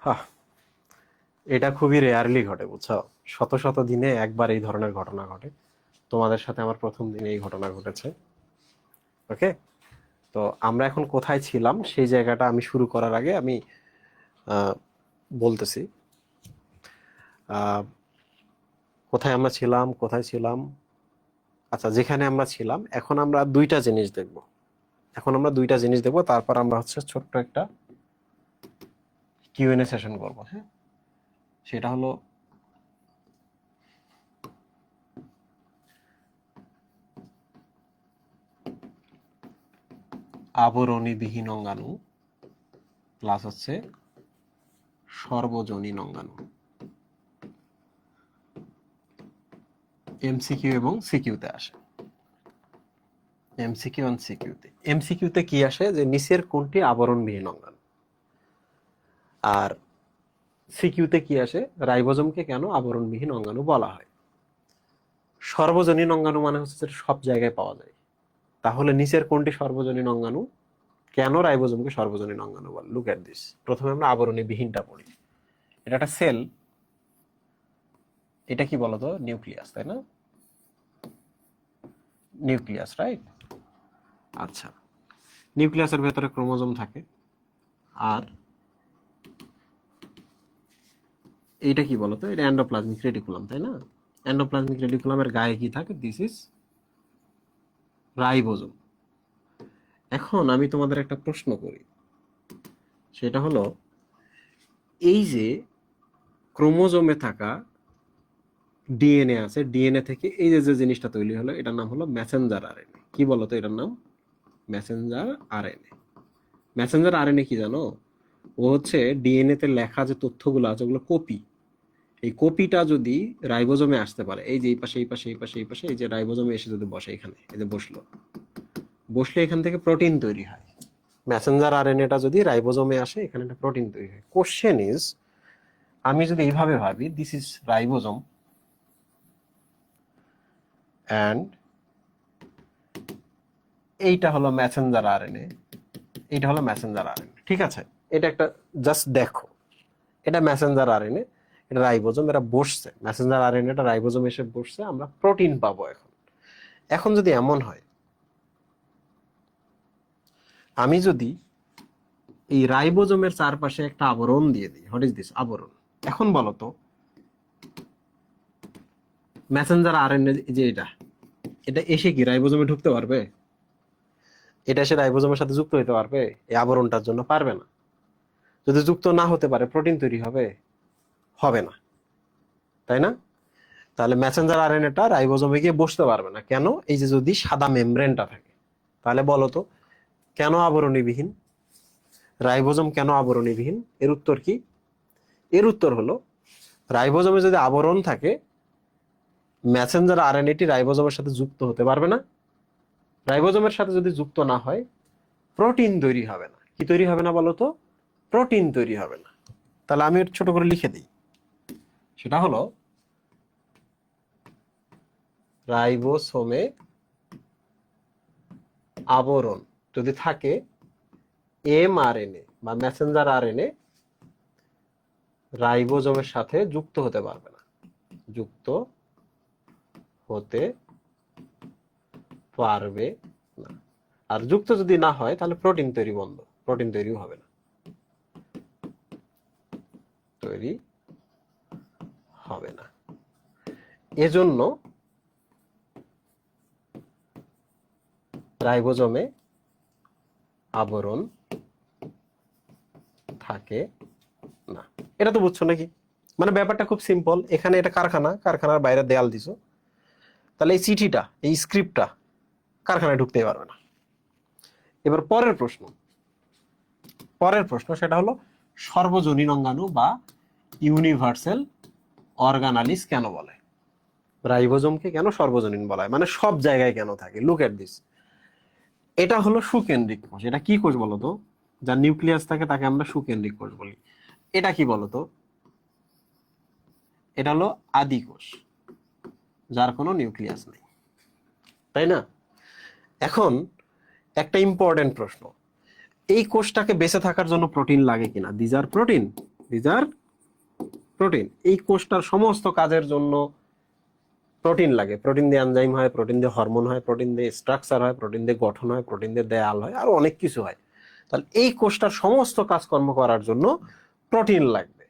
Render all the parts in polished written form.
হ্যাঁ, এটা খুবই রেয়ারলি ঘটে, বুঝছো? শত শত দিনে একবার এই ধরনের ঘটনা ঘটে। তোমাদের সাথে আমার প্রথম দিনে এই ঘটনা ঘটেছে। ওকে, তো আমরা এখন কোথায় ছিলাম সেই জায়গাটা আমি শুরু করার আগে আমি আহ, বলতেছি। আহ, কোথায় ছিলাম? আচ্ছা, যেখানে আমরা ছিলাম, এখন আমরা দুইটা জিনিস দেখব। তারপর আমরা হচ্ছে ছোট্ট একটা কিউএনএ সেশন করব। হ্যাঁ, সেটা হলো আবরণীবিহীন অঙ্গাণু প্লাস হচ্ছে সর্বজনীন অঙ্গাণু। এমসিকিউ এবং সিকিউতে আসে। এমসিকিউতে কি আসে, যে নিচের কোনটি আবরণবিহীন অঙ্গাণু। আর সিকিউতে কি আসে, রাইবোজোমকে কেন আবরণবিহীন অঙ্গাণু বলা হয়। সর্বজনীন অঙ্গাণু মানে হচ্ছে যেটা সব জায়গায় পাওয়া যায়। তাহলে নিচের কোনটি সর্বজনীন অঙ্গাণু, কেন রাইবোজোমকে সর্বজনীন অঙ্গাণু বলে? Look at this. প্রথমে আমরা আবরণীবিহীনটা পড়ি। এটা একটা সেল। এটা কি বলতো? নিউক্লিয়াস, তাই না? Nucleus, right? আচ্ছা, নিউক্লিয়াসের ভেতরে ক্রোমোজোম থাকে। আর এইটা কি বলতো? এটা এন্ডোপ্লাজমিক রেটিকুলাম, তাই না? এন্ডোপ্লাজমিক রেটিকুলামের গায়ে কি থাকে? This is ribosome. এখন আমি তোমাদের একটা প্রশ্ন করি, সেটা হলো এই যে ক্রোমোজোমে থাকা ডিএনএ আছে, ডিএনএ থেকে এই যে যে জিনিসটা তৈরি হলো, এটার নাম হলো মেসেঞ্জার আরএনএ। কি বলতো এটার নাম? Messenger RNA. মেসেঞ্জার আরএনএ কি জানো? ও হচ্ছে ডিএনএ তে লেখা যে তথ্যগুলো আছে ওগুলো কপি। এই কপিটা যদি রাইবোজোমে আসতে পারে, এই যে এই পাশে এই পাশে এই পাশে এই পাশে, এই যে রাইবোজোমে এসে যদি বসে এখানে, এই যে বসলো, বসলে এখান থেকে প্রোটিন তৈরি হয়। মেসেঞ্জার আরএনএটা যদি রাইবোজোমে আসে, এখানে একটা প্রোটিন তৈরি হয়। কোশ্চেন ইজ, আমি যদি এইভাবে ভাবি, দিস ইজ রাইবোজোম অ্যান্ড এইটা হলো মেসেঞ্জার আরএনএ, এইটা হলো মেসেঞ্জার আরএনএ, ঠিক আছে? এটা একটা জাস্ট দেখো, এটা মেসেঞ্জার আরএনএ, এটা রাইবোজোম, এরা বসছে, মেসেঞ্জার আরএনএটা রাইবোজোম এসে বসছে, আমরা প্রোটিন পাবো। এখন এখন যদি এমন হয়, আমি যদি এই রাইবোজোমের চারপাশে একটা আবরণ দিয়ে দিই, হোয়াট ইজ দিস আবরণ? এখন বলো তো, মেসেঞ্জার আরএনএ যে এটা, এটা এসে কি রাইবোজোমে ঢুকতে পারবে? এটা এসে রাইবোজোমের সাথে যুক্ত হতে পারবে? এই আবরণটার জন্য পারবে না। যদি যুক্ত না হতে পারে, প্রোটিন তৈরি হবে? হবে না, তাই না? তাহলে মেসেঞ্জার আরএনএটা রাইবোজোমে গিয়ে বসতে পারবে না। কেন? এই যে যদি সাদা মেমব্রেনটা থাকে। তাহলে বলো তো, কেন আবরণীবিহীন? রাইবোজোম কেন আবরণীবিহীন? এর উত্তর কি? এর উত্তর হলো, রাইবোজোমে যদি আবরণ থাকে, মেসেঞ্জার আরএনএটি রাইবোজোমের সাথে যুক্ত হতে পারবে না। রাইবোজোমের সাথে যদি যুক্ত না হয়, প্রোটিন তৈরি হবে না। কি তৈরি হবে না বলো তো? প্রোটিন তৈরি হবে না। তাহলে আমি ছোট করে লিখে দিই, সেটা হলো রাইবোসোমে আবরণ যদি থাকে, এমআরএনএ বা মেসেঞ্জার আরএনএ রাইবোজোমের সাথে যুক্ত হতে পারবে না। যুক্ত হতে পারবে না। আর যুক্ত যদি না হয়, তাহলে প্রোটিন তৈরি বন্ধ, প্রোটিন তৈরিও হবে না, তৈরি হবে না। এজন্য রাইবোজোমে আবরণ থাকে না। এটা তো বুঝছো নাকি? মানে ব্যাপারটা খুব সিম্পল। এখানে এটা কারখানা, কারখানার বাইরে দেয়াল দিছো, তাহলে এই চিঠিটা, এই স্ক্রিপ্টটা কারখানায় ঢুকতেই পারবে না। এবার পরের প্রশ্ন সেটা হলো, সর্বজনীন অঙ্গাণু বা ইউনিভার্সাল অর্গানালিস কেন বলে? রাইবোজোমকে কেন সর্বজনীন বলা হয়, মানে সব জায়গায় কেন থাকে? Look at this. এটা হলো সুকেন্দ্রিক কোষ। এটা কি কোষ বলতো? যার নিউক্লিয়াস থাকে তাকে আমরা সুকেন্দ্রিক কোষ বলি। এটা কি বলতো? এটা হলো আদি কোষ, যার কোনো নিউক্লিয়াস নেই, তাই না? এখন একটা ইম্পর্টেন্ট প্রশ্ন, এই কোষটাকে বেঁচে থাকার জন্য প্রোটিন লাগে কিনা? These are protein, these are protein. এই কোষটার সমস্ত কাজের জন্য প্রোটিন লাগে। প্রোটিন দিয়ে এনজাইম হয়, প্রোটিন দিয়ে হরমোন হয়, প্রোটিন দিয়ে স্ট্রাকচার হয়, প্রোটিন দিয়ে গঠন হয়, প্রোটিন দিয়ে দেয়াল হয়, আর অনেক কিছু হয়। তাহলে এই কোষটার সমস্ত কাজকর্ম করার জন্য প্রোটিন লাগবে।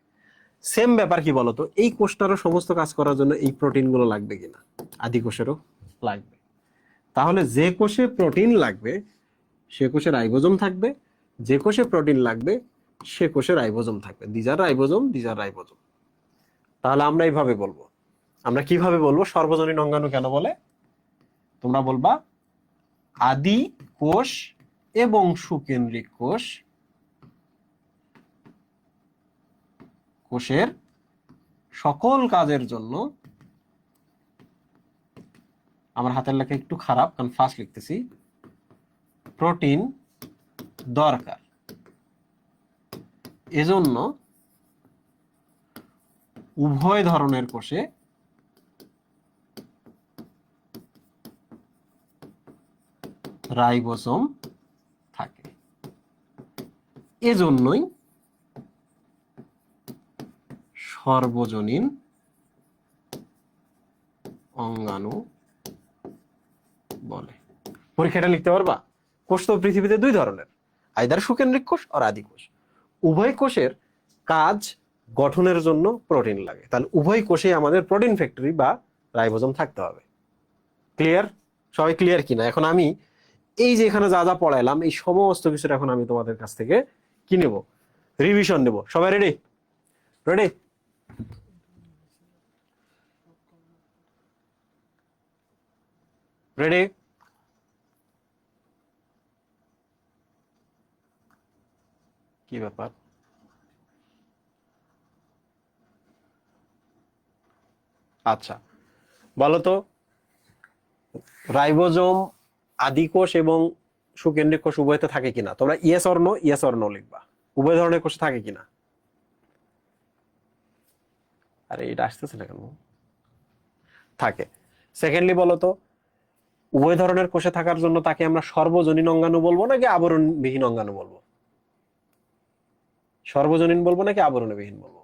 সেম ব্যাপার কি বলতো, এই কোষটারও সমস্ত কাজ করার জন্য এই প্রোটিন গুলো লাগবে কিনা? আদি কোষেরও লাগবে। তাহলে যে কোষে প্রোটিন লাগবে সে কোষে রাইবোজোম থাকবে, যে কোষে প্রোটিন লাগবে সে কোষে রাইবোজোম থাকবে। These are ribosome, these are ribosome. তাহলে আমরা এইভাবে বলবো। আমরা কিভাবে বলবো সর্বজনীন অঙ্গাণু কেন বলে? তোমরা বলবা আদি কোষ এবং সুকেন্দ্রিক কোষ কোষের সকল কাজের জন্য, আমার হাতের লেখা একটু খারাপ কারণ ফাস্ট লিখতেছি, প্রোটিন দরকার। এজন্য উভয় ধরনের কোষে রাইবোসোম থাকে। এজন্যই সর্বজনীন অঙ্গাণু বলে। পরীক্ষাটা লিখতে পারবা? কোষ তো পৃথিবীতে দুই ধরনের, আইদার সুকেন্দ্রিক কোষ আর আদি কোষ। উভয় কোষের কাজ গঠনের জন্য প্রোটিন লাগে। তাহলে উভয় কোষে আমাদের প্রোটিন ফ্যাক্টরি বা রাইবোজোম থাকতে হবে। ক্লিয়ার? সবাই ক্লিয়ার কিনা? এখন আমি এই যে এখানে যা যা পড়াইলাম এই সমস্ত কিছু এখন আমি তোমাদের কাছ থেকে কি নেব? রিভিশন নেব। সবাই রেডি? রেডি? রেডি? কি ব্যাপার? আচ্ছা বলতো, রাইবোজোম আদি কোষ এবং সুকেন্দ্রিক কোষ উভয়তে থাকে কিনা? তোমরা yes or no, yes or no লিখবা। উভয় ধরনের কোষ থাকে কিনা? আরে এটা আসতেছে না কেন? থাকে। সেকেন্ডলি বলতো, উভয় ধরনের কোষে থাকার জন্য তাকে আমরা সর্বজনীন অঙ্গাণু বলবো নাকি আবরণবিহীন অঙ্গাণু বলবো? সর্বজনীন বলবো নাকি আবরণবিহীন বলবো?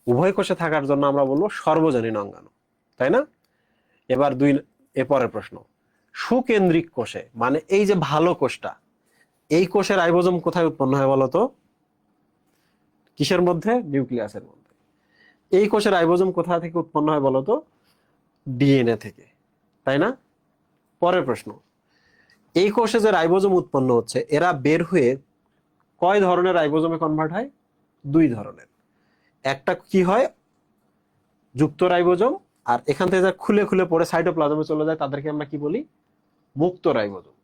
উভয় কোষে থাকার জন্য আমরা বলবো সর্বজনীন অঙ্গাণু, তাই না? এবার এরপরের প্রশ্ন, সুকেন্দ্রিক কোষে মানে এই যে ভালো কোষটা, এই কোষের রাইবোজোম কোথায় উৎপন্ন হয় বলতো? কিসের মধ্যে? নিউক্লিয়াসের মধ্যে। এই কোষের রাইবোজোম কোথা থেকে উৎপন্ন হয় বলতো? ডিএনএ থেকে, তাই না? পরের প্রশ্ন, এই কোষে যে রাইবোজোম উৎপন্ন হচ্ছে এরা বের হয়ে কয় ধরনের রাইবোজোমে কনভার্ট হয়? দুই ধরনের। একটা কি হয়? যুক্ত রাইবোজোম। আর এখান থেকে যা খুলে খুলে পড়ে সাইটোপ্লাজমে চলে যায় তাদেরকে আমরা কি বলি? মুক্ত রাইবোজোম।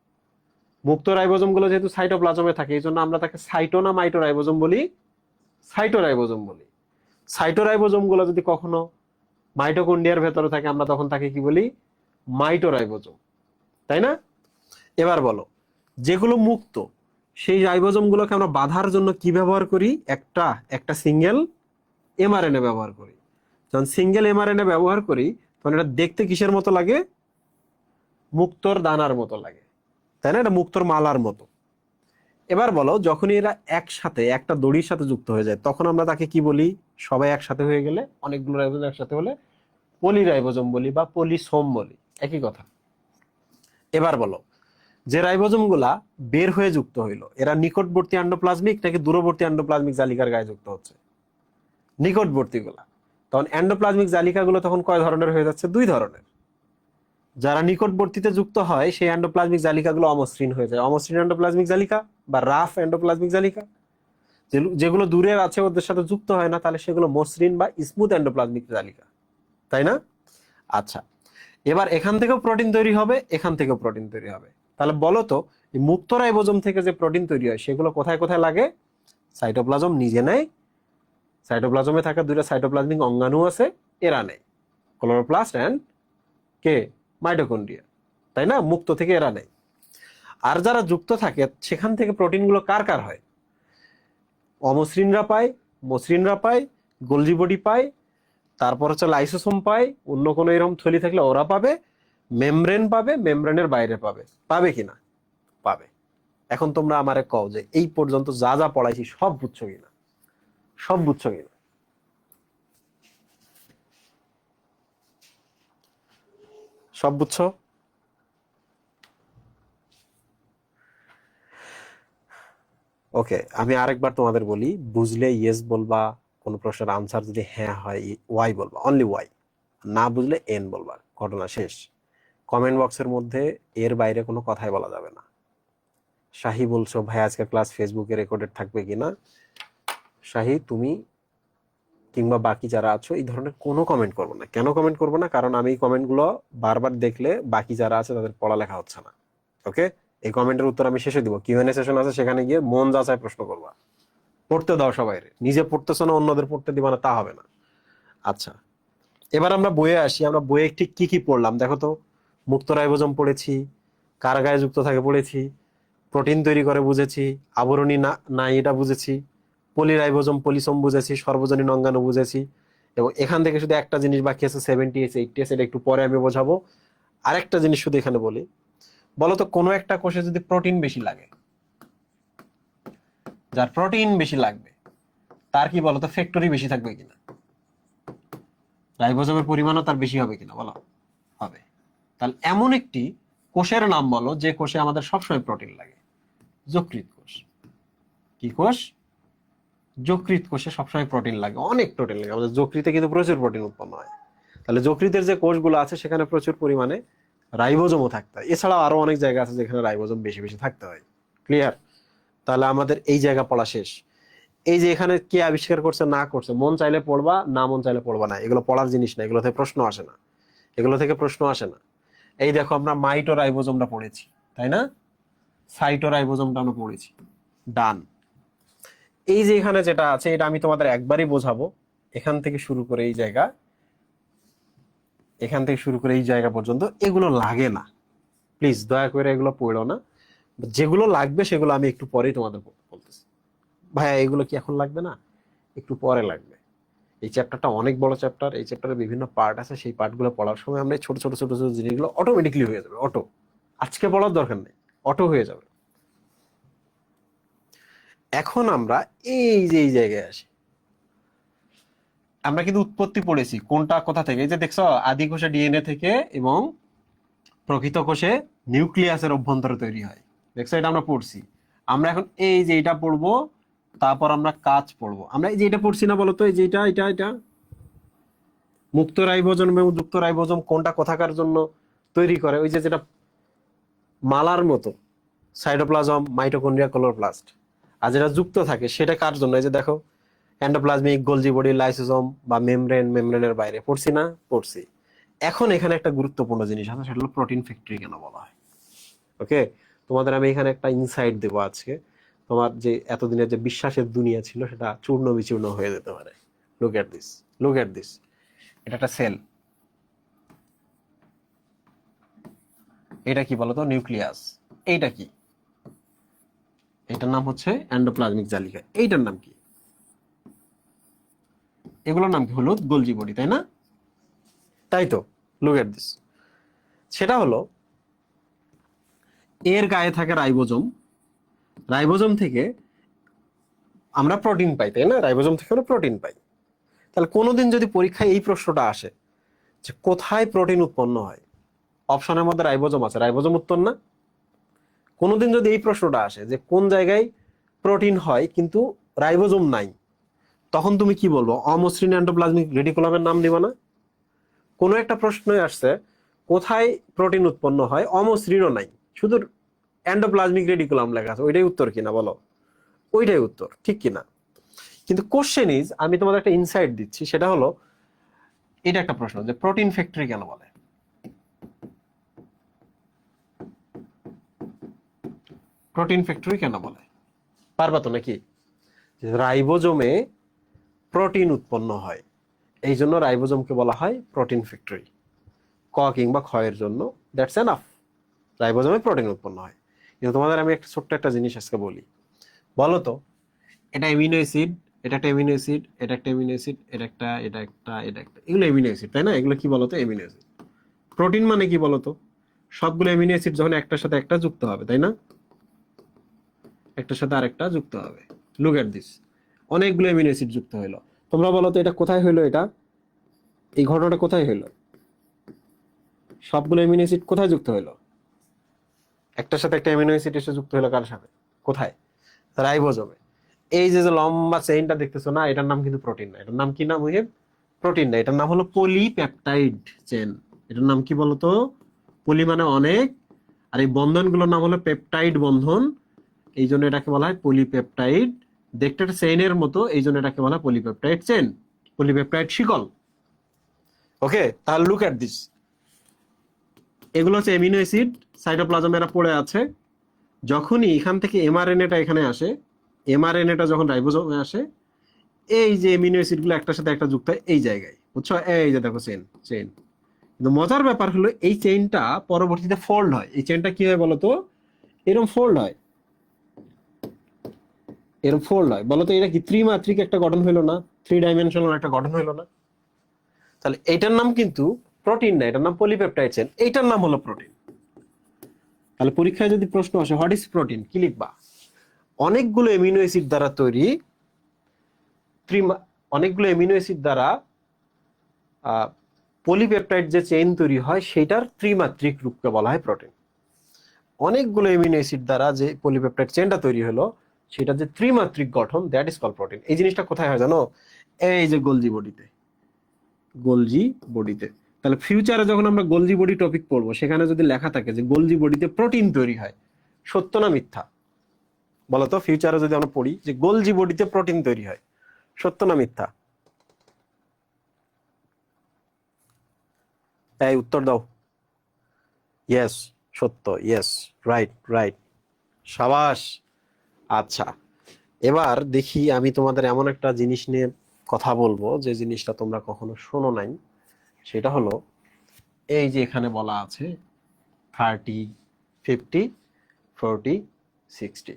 মুক্ত রাইবোজোম গুলো যেহেতু সাইটোপ্লাজমে থাকে এই জন্য আমরা তাকে সাইটো না মাইটো রাইবোজোম বলি? সাইটো রাইবোজোম বলি। সাইটো রাইবোজোম গুলো যদি কখনো মাইটোকন্ড্রিয়ার ভেতরে থাকে আমরা তখন তাকে কি বলি? মাইটো রাইবোজোম, তাই না? এবার বলো, যেগুলো মুক্ত সেই রাইবোজোম গুলোকে আমরা বাঁধার জন্য কি ব্যবহার করি? একটা সিঙ্গেল এমআরএনএ ব্যবহার করি। যখন সিঙ্গেল এমআরএনএ ব্যবহার করি তখন এটা দেখতে কিসের মতো লাগে? মুক্তোর দানার মতো লাগে, তাই না? এটা মুক্তোর মালার মতো। এবার বলো, যখনই এরা একসাথে একটা দড়ির সাথে যুক্ত হয়ে যায় তখন আমরা তাকে কি বলি? সবাই একসাথে হয়ে গেলে, অনেকগুলো রাইবোজোম একসাথে হলে পলিরাইবোজোম বলি বা পলিসোম বলি, একই কথা। এবার বলো, যে রাইবোজোম গুলা বের হয়ে যুক্ত হইলো এরা নিকটবর্তী এন্ডোপ্লাজমিক নাকি দূরবর্তী এন্ডোপ্লাজমিক জালিকার গায়ে যুক্ত হচ্ছে? নিকটবর্তী গুলা। তখন এন্ডোপ্লাজমিক জালিকা গুলো তখন কয় ধরনের হয়ে যাচ্ছে? দুই ধরনের। যারা নিকটবর্তীতে যুক্ত হয় সেই এন্ডোপ্লাজমিক জালিকাগুলো অমসৃণ হয়ে যায়, অমসৃণ এন্ডোপ্লাজমিক জালিকা বা রাফ এন্ডোপ্লাজমিক জালিকা। যেগুলো দূরের আছে ওদের সাথে যুক্ত হয় না তাহলে সেগুলো মসৃণ বা স্মুথ এন্ডোপ্লাজমিক জালিকা, তাই না? আচ্ছা, এবার এখান থেকেও প্রোটিন তৈরি হবে, এখান থেকেও প্রোটিন তৈরি হবে। তাহলে বলো তো, এই মুক্ত রাইবোজোম থেকে যে প্রোটিন তৈরি হয় সেগুলো কোথায় কোথায় লাগে? সাইটোপ্লাজম নিজে নেয়, সাইটোপ্লাজমে থাকা দুইটা সাইটোপ্লাজমিক অঙ্গাণু আছে, এরা নেয়, ক্লোরোপ্লাস্ট এন্ড কে মাইটোকন্ড্রিয়া, তাই না? মুক্ত থেকে এরা নেয়। আর যারা যুক্ত থাকে সেখান থেকে প্রোটিনগুলো কার কার হয়? অমসৃণরা পায়, মসৃণরা পায়, গোলজি বডি পায়, তারপর হচ্ছে লাইসোসোম পায়, অন্য কোনো এরকম থলি থাকলে ওরা পাবে, মেমব্রেন পাবে, মেমব্রেনের বাইরে পাবে। পাবে কিনা? পাবে। এখন তোমরা আমারে কও যে এই পর্যন্ত যা যা পড়াইছি সব বুঝছো কিনা? সব বুঝছো কিনা? সব বুঝছো? ওকে, আমি আরেকবার তোমাদের বলি, বুঝলে ইয়েস বলবা, কোন প্রশ্নের আনসার যদি হ্যাঁ হয় ওয়াই বলবা, অনলি ওয়াই। না বুঝলে এন বলবা, ঘটনা শেষ। কমেন্ট বক্সের মধ্যে এর বাইরে কোনো কথাই বলা যাবে না। শাহি বলছো ভাই আজকে ক্লাস ফেসবুকে রেকর্ডেড থাকবে কিনা, শাহি তুমি কিংবা বাকি যারা আছো এই ধরনের কোনো কমেন্ট করবো না। কেন কমেন্ট করবো না? কারণ আমি এই কমেন্টগুলো বারবার দেখলে বাকি যারা আছে তাদের পড়ালেখা হচ্ছে না। ওকে, এই কমেন্টের উত্তর আমি শেষে দিব, কিউএনএ সেশন আছে, সেখানে গিয়ে মন যাচাই প্রশ্ন করবা। পড়তে দাও সবাই, নিজে পড়তেছো না অন্যদের পড়তে দিবা না, তা হবে না। আচ্ছা, এবার আমরা বইয়ে আসি। আমরা বইয়ে ঠিক কি কি পড়লাম দেখো তো। মুক্ত রাইবোজোম পড়েছি, কার গায়ে যুক্ত থাকে পড়েছি, প্রোটিন তৈরি করে বুঝেছি, আবরণী না নাই এটা বুঝেছি, পলিরাইবোজোম পলিসোম বুঝেছি, সর্বজনীন অঙ্গাণু বুঝেছি। এবং এখান থেকে শুধু একটা জিনিস বাকি আছে, 70s 80s, এটা একটু পরে আমি বোঝাবো। আরেকটা জিনিস শুধু এখানে বলি, বলতো কোনো একটা কোষে যদি প্রোটিন বেশি লাগে, যার প্রোটিন বেশি লাগবে তার কি বলতো ফ্যাক্টরি বেশি থাকবে কিনা, রাইবোজোমের পরিমাণও তার বেশি হবে কিনা বলো? হবে। তাহলে এমন একটি কোষের নাম বলো যে কোষে আমাদের সবসময় প্রোটিন লাগে। যকৃৎ কোষ। কি কোষ? যকৃৎ কোষে সবসময় প্রোটিন লাগে, অনেক প্রোটিন লাগে। আমাদের যকৃতে কিন্তু প্রচুর প্রোটিন উৎপন্ন হয়। তাহলে যকৃতের যে কোষগুলো আছে সেখানে প্রচুর পরিমাণে রাইবোজোমও থাকতে হয়। এছাড়াও আরো অনেক জায়গা আছে যেখানে রাইবোজোম বেশি বেশি থাকতে হয়। ক্লিয়ার? তাহলে আমাদের এই জায়গা পড়া শেষ। এই যে এখানে কে আবিষ্কার করছে না করছে, মন চাইলে পড়বা, না মন চাইলে পড়বা না, এগুলো পড়ার জিনিস না, এগুলো থেকে প্রশ্ন আসে না। এগুলো থেকে প্রশ্ন আসে না। এই দেখো আমরা মাইটো রাইবোজোমটা পড়েছি, তাই না? সাইটো রাইবোজোমটা আমরা পড়েছি। ডান। এই যে এখানে যেটা আছে এটা আমি তোমাদের একবারই বোঝাবো, এখান থেকে শুরু করে এই জায়গা, এখান থেকে শুরু করে এই জায়গা পর্যন্ত এগুলো লাগে না। প্লিজ দয়া করে এগুলো পড়ো না। যেগুলো লাগবে সেগুলো আমি একটু পরেই তোমাদের বলতেছি। ভাইয়া এগুলো কি এখন লাগবে না? একটু পরে লাগবে। এই চ্যাপ্টারটা অনেক বড় চ্যাপ্টার, এই চ্যাপ্টারে বিভিন্ন পার্ট আছে, সেই পার্টগুলো পড়ার সময় আমরা ছোট ছোট ছোট ছোট জিনিসগুলো অটোমেটিকলি হয়ে যাবে, অটো। আজকে পড়ার দরকার নেই, অটো হয়ে যাবে। এখন আমরা এই যে এই জায়গায় আসি। আমরা কিন্তু উৎপত্তি পড়েছি কোনটা কোথা থেকে, এই যে দেখছো আদি কোষে ডিএনএ থেকে এবং প্রকৃত কোষে নিউক্লিয়াসের অভ্যন্তরে তৈরি হয়। দেখছো এটা আমরা পড়ছি। আমরা এখন এই যে এটা পড়বো, তারপর আমরা কাজ পড়বো। আমরা এই যে এটা পড়ছি না বলতো, এই যে এটা এটা এটা মুক্ত রাইবোজোম এবং যুক্ত রাইবোজোম কোনটা কোথাকার জন্য তৈরি করে, ওই যে যেটা মালার মতো, সাইটোপ্লাজম, মাইটোকন্ড্রিয়া, ক্লোরোপ্লাস্ট। আর যেটা যুক্ত থাকে সেটা কার জন্য, এই যে দেখো এন্ডোপ্লাজমিক, গোলজি বডি, লাইসোজোম বা মেমব্রেন, মেমব্রেনের বাইরে। পড়ছি না? পড়ছি। এখন এখানে একটা গুরুত্বপূর্ণ জিনিস আছে, সেটা হলো প্রোটিন ফ্যাক্টরি কেন বলা হয়। ওকে, তোমাদের আমি এখানে একটা ইনসাইট দেবো আজকে। তোমার যে এতদিনের যে বিশ্বাসের দুনিয়া ছিল সেটা চূর্ণ বিচূর্ণ হয়ে যেতে পারে। Look at this, look at this. এটা একটা সেল। এটা কি বলতো? নিউক্লিয়াস। এইটা কি? এটার নাম হচ্ছে এন্ডোপ্লাজমিক জালিকা। এইটার নাম কি? এগুলোর নাম কি? হলো গোলজি বডি, তাই না? তাই তো। Look at this. সেটা হলো এর গায়ে থাকে রাইবোজোম। রাইবোজোম থেকে আমরা প্রোটিন পাই, তাই না? রাইবোজোম থেকে আমরা প্রোটিন পাই। তাহলে কোনোদিন যদি পরীক্ষায় এই প্রশ্নটা আসে যে কোথায় প্রোটিন উৎপন্ন হয়, অপশনের মধ্যে রাইবোজোম আছে, রাইবোজোম উত্তর না? কোনোদিন যদি এই প্রশ্নটা আসে যে কোন জায়গায় প্রোটিন হয় কিন্তু রাইবোজোম নাই, তখন তুমি কি বলবো? অমসৃণ এন্ডোপ্লাজমিক রেটিকুলামের নাম দিবা না? কোনো একটা প্রশ্নই আসছে কোথায় প্রোটিন উৎপন্ন হয়, অমসৃণও নাই, শুধু এন্ডোপ্লাজমিক রেটিকুলাম লেখা আছে, ওইটাই উত্তর কিনা বলো? ওইটাই উত্তর, ঠিক কিনা? কিন্তু কোশ্চেন ইজ, আমি তোমাদের একটা ইনসাইট দিচ্ছি, সেটা হলো এটা একটা প্রশ্ন যে প্রোটিন ফ্যাক্টরি কেন বলে। প্রোটিন ফ্যাক্টরি কেন বলে? পারবা তো নাকি? রাইবোজোমে প্রোটিন উৎপন্ন হয়, এই জন্য রাইবোজোমকে বলা হয় প্রোটিন ফ্যাক্টরি। ক কিংবা খ এর জন্য দ্যাটস এনাফ। রাইবোজোমে প্রোটিন উৎপন্ন হয়। কিন্তু তোমাদের আমি একটা ছোট্ট একটা জিনিস আজকে বলি। বলো তো, এটা এমিনো অ্যাসিড, এটা একটা এমিনো অ্যাসিড, এটা একটা এমিনো অ্যাসিড, এটা একটা, এটা একটা, এটা একটা, এগুলো এমিনো অ্যাসিড, তাই না? এগুলো কি বলতো? Amino acid. প্রোটিন মানে কি বলতো? সবগুলো এমিনো অ্যাসিড যখন একটার সাথে একটা যুক্ত হবে, তাই না? একটার সাথে আরেকটা যুক্ত হবে। Look at this. অনেকগুলো অ্যামিনো অ্যাসিড যুক্ত হলো। তোমরা বলো তো এটা কোথায় হলো? এটা এই ঘটনাটা কোথায় হলো? সবগুলো অ্যামিনো অ্যাসিড কোথায় যুক্ত হলো? একটার সাথে একটা অ্যামিনো অ্যাসিড এসে যুক্ত হলো কার সাথে? কোথায়? রাইবোজোমে। এই যে যে লম্বা চেইনটা দেখতেছো না, এটার নাম কিন্তু প্রোটিন না। এটার নাম কি নাম মুহিব? প্রোটিন না, এটার নাম হলো পলিপেপটাইড চেন। এটার নাম কি বলতো? পলি মানে অনেক, আর এই বন্ধনগুলোর নাম হলো পেপটাইড বন্ধন। এই জন্য এটাকে বলা হয় পলিপেপটাইড। দেখতে একটা চেইনের মতো, এই জন্য এটাকে বলা হয় পলিপেপটাইড চেন, পলিপেপটাইড শিকল। ওকে, তাহলে লুক এট দিস। এগুলো হচ্ছে এমিনো অ্যাসিড, সাইটোপ্লাজমে এরা পড়ে আছে। যখনই এখান থেকে এমআরএনএটা এখানে আসে, এমআরএনএটা যখন রাইবোজোমে আসে, এই যে এমিনো অ্যাসিড গুলো একটার সাথে একটা যুক্ত হয় এই জায়গায়, বুঝছো? এই যে দেখো চেইন চেইন। কিন্তু মজার ব্যাপার হলো এই চেইনটা পরবর্তীতে ফোল্ড হয়। এই চেইনটা কি হয় বলতো? এরকম ফোল্ড হয়, এরকম ফোল্ড হয়। বলতো এটা কি ত্রিমাত্রিক একটা গঠন হইলো না? থ্রি ডাইমেনশনাল একটা গঠন হইলো না? তাহলে এইটার নাম কিন্তু প্রোটিন না, এটার নাম পলিপেপটাইড চেইন, এইটার নাম হলো প্রোটিন। তাহলে পরীক্ষায় যদি প্রশ্ন আসে হোয়াট ইজ প্রোটিন, কি লিখবা? অনেকগুলো এমিনো অ্যাসিড দ্বারা তৈরি, অনেকগুলো এমিনো অ্যাসিড দ্বারা পলিপেপটাইড যে চেইন তৈরি হয় সেটার ত্রিমাত্রিক রূপকে বলা হয় প্রোটিন। অনেকগুলো এমিনো অ্যাসিড দ্বারা যে পলিপেপটাইড চেইনটা তৈরি হলো সেটা যে ত্রিমাত্রিক গঠন, দ্যাট ইজ কল প্রোটিন। এই জিনিসটা কোথায় হয় জানো? এই যে গোলজি বডিতে, গোলজি বডিতে। তাহলে ফিউচারে যখন আমরা গোলজি বডি টপিক পড়বো, সেখানে যদি লেখা থাকে যে গোলজি বডিতে প্রোটিন তৈরি হয়, সত্য না মিথ্যা বলতো? ফিউচারে যদি আমরা পড়ি যে গোলজি বডিতে প্রোটিন তৈরি হয়, সত্য না মিথ্যা? এই উত্তর দাও। ইয়েস, সত্য। ইয়েস, রাইট রাইট, সাবাস। আচ্ছা, এবার দেখি আমি তোমাদের এমন একটা জিনিস নিয়ে কথা বলবো যে জিনিসটা তোমরা কখনো শোনো নাই। সেটা হলো এই যে এখানে বলা আছে 30, 50, 40, 60।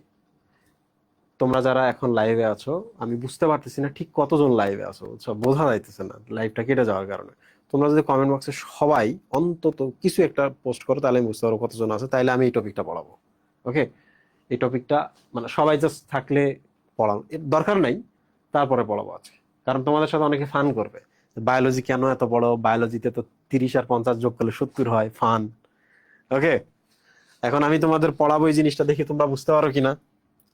তোমরা যারা এখন লাইভে আছো, আমি বুঝতে পারতেছি না ঠিক কতজন লাইভে আছো, বুঝছো? বোঝা যাইতেছে না লাইভটা কেটে যাওয়ার কারণে। তোমরা যদি কমেন্ট বক্সে সবাই অন্তত কিছু একটা পোস্ট করো, তাহলে আমি বুঝতে পারবো কতজন আছে, তাইলে আমি এই টপিকটা পড়াবো। ওকে, এই টপিকটা মানে সবাই জাস্ট থাকলে পড়াবো, এর দরকার নাই, তারপরে পড়াবো আজকে। কারণ তোমাদের সাথে অনেকে ফান করবে, বায়োলজি কেন এত বড়, বায়োলজিতে তো 30 আর 50 যোগ করলে 70 হয়, ফান। ওকে, এখন আমি তোমাদের পড়াবো এই জিনিসটা, দেখি তোমরা বুঝতে পারো কিনা।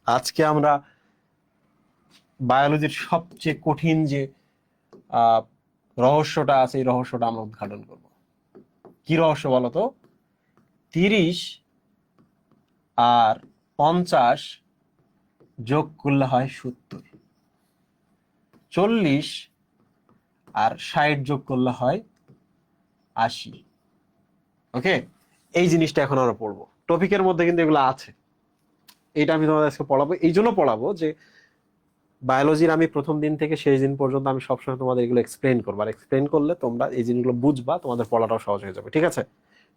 আজকে আমরা বায়োলজির সবচেয়ে কঠিন যে আহ রহস্যটা আছে, এই রহস্যটা আমরা উদ্ঘাটন করব। কি রহস্য বলতো? 30 আর 50 যোগ করলে হয় 70, 40 আর 60 যোগ করলে হয় 80। ওকে, এই জিনিসটা এখন আমরা পড়বো, টপিকের মধ্যে কিন্তু এগুলো আছে। এটা আমি তোমাদের আজকে পড়াবো, এই জন্য পড়াবো যে বায়োলজির আমি প্রথম দিন থেকে শেষ দিন পর্যন্ত আমি সবসময় তোমাদের এগুলো এক্সপ্লেন করবো, আর এক্সপ্লেন করলে তোমরা এই জিনিসগুলো বুঝবা, তোমাদের পড়াটাও সহজ হয়ে যাবে। ঠিক আছে?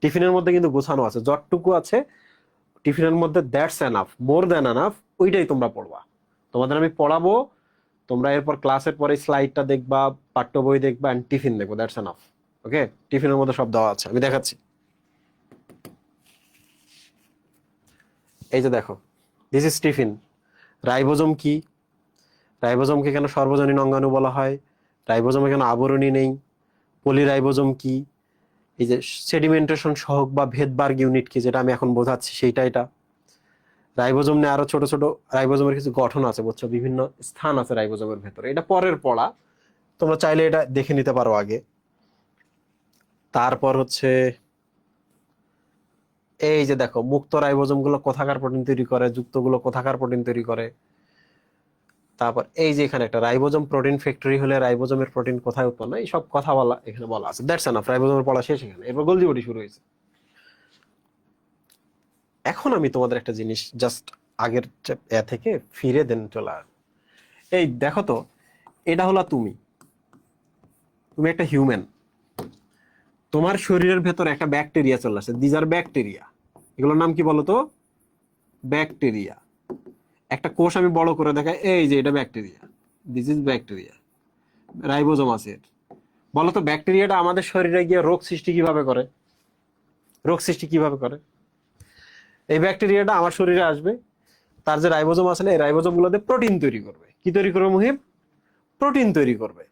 টিফিনের মধ্যে কিন্তু গোছানো আছে, যতটুকু আছে টিফিনের মধ্যে, that's enough, more than enough, ওইটাই তোমরা পড়বা। তোমাদের আমি পড়াবো, তোমরা এরপর ক্লাসের পরে স্লাইডটা দেখবা, পাঠ্য বই দেখবা, এন্ড টিফিন দেখবো, দ্যাটস এনাফ। ওকে, টিফিনের মধ্যে সব দেওয়া আছে, আমি দেখাচ্ছি। এই যে দেখো, দিস ইজ টিফিন। রাইবোজোম কি? রাইবোজোমকে কেন সর্বজনীন অঙ্গাণু বলা হয়? রাইবোজোমে কেন আবরণী নেই? পলিরাইবোজোম কি? এই যে সেডিমেন্টেশন সহগ বা ভেদবার্গ ইউনিট কি, যেটা আমি এখন বোঝাচ্ছি, সেইটা এটা। রাইবোজোম নিয়ে আরো ছোট ছোট রাইবোজোমের কিছু গঠন আছে, বুঝছো? বিভিন্ন স্থান আছে রাইবোজোমের ভেতরে, এটা পরের পড়া, তোমরা চাইলে এটা দেখে নিতে পারো আগে। তারপর হচ্ছে এই যে দেখো, মুক্ত রাইবোজোম গুলো কোথাকার প্রোটিন তৈরি করে, যুক্ত গুলো কোথাকার প্রোটিন তৈরি করে। তারপর এই যে এখানে একটা রাইবোজোম প্রোটিন ফ্যাক্টরি হলে রাইবোজোমের প্রোটিন কোথায় উৎপন্ন, এই সব কথা বলা এখানে বলা আছে। দ্যাটস এনাফ, রাইবোজোমের পড়া শেষ এখানে, এরপর গোলজি বডি শুরু হয়েছে। এখন আমি তোমাদের একটা জিনিস জাস্ট আগের থেকে ফিরে দেন চলে আস। এই দেখো তো, এটা হলো তুমি, তুমি একটা হিউম্যান, তোমার শরীরের ভেতর একটা ব্যাকটেরিয়া চলে আসে, দিজ আর ব্যাকটেরিয়া। এগুলোর নাম কি বলতো? ব্যাকটেরিয়া। একটা কোষ আমি বড় করে দেখাই, এই যে এটা bacteria, this is bacteria, ribosome আছে এর। বলতো ব্যাকটেরিয়াটা আমাদের শরীরে গিয়ে রোগ সৃষ্টি কিভাবে করে? রোগ সৃষ্টি কিভাবে করে? এই ব্যাকটেরিয়াটা আমার শরীরে আসবে, তার যে রাইবোজোম আছে না, এই রাইবোজোম গুলোতে প্রোটিন তৈরি করবে। কি তৈরি করবে মুহিব? প্রোটিন তৈরি করবে।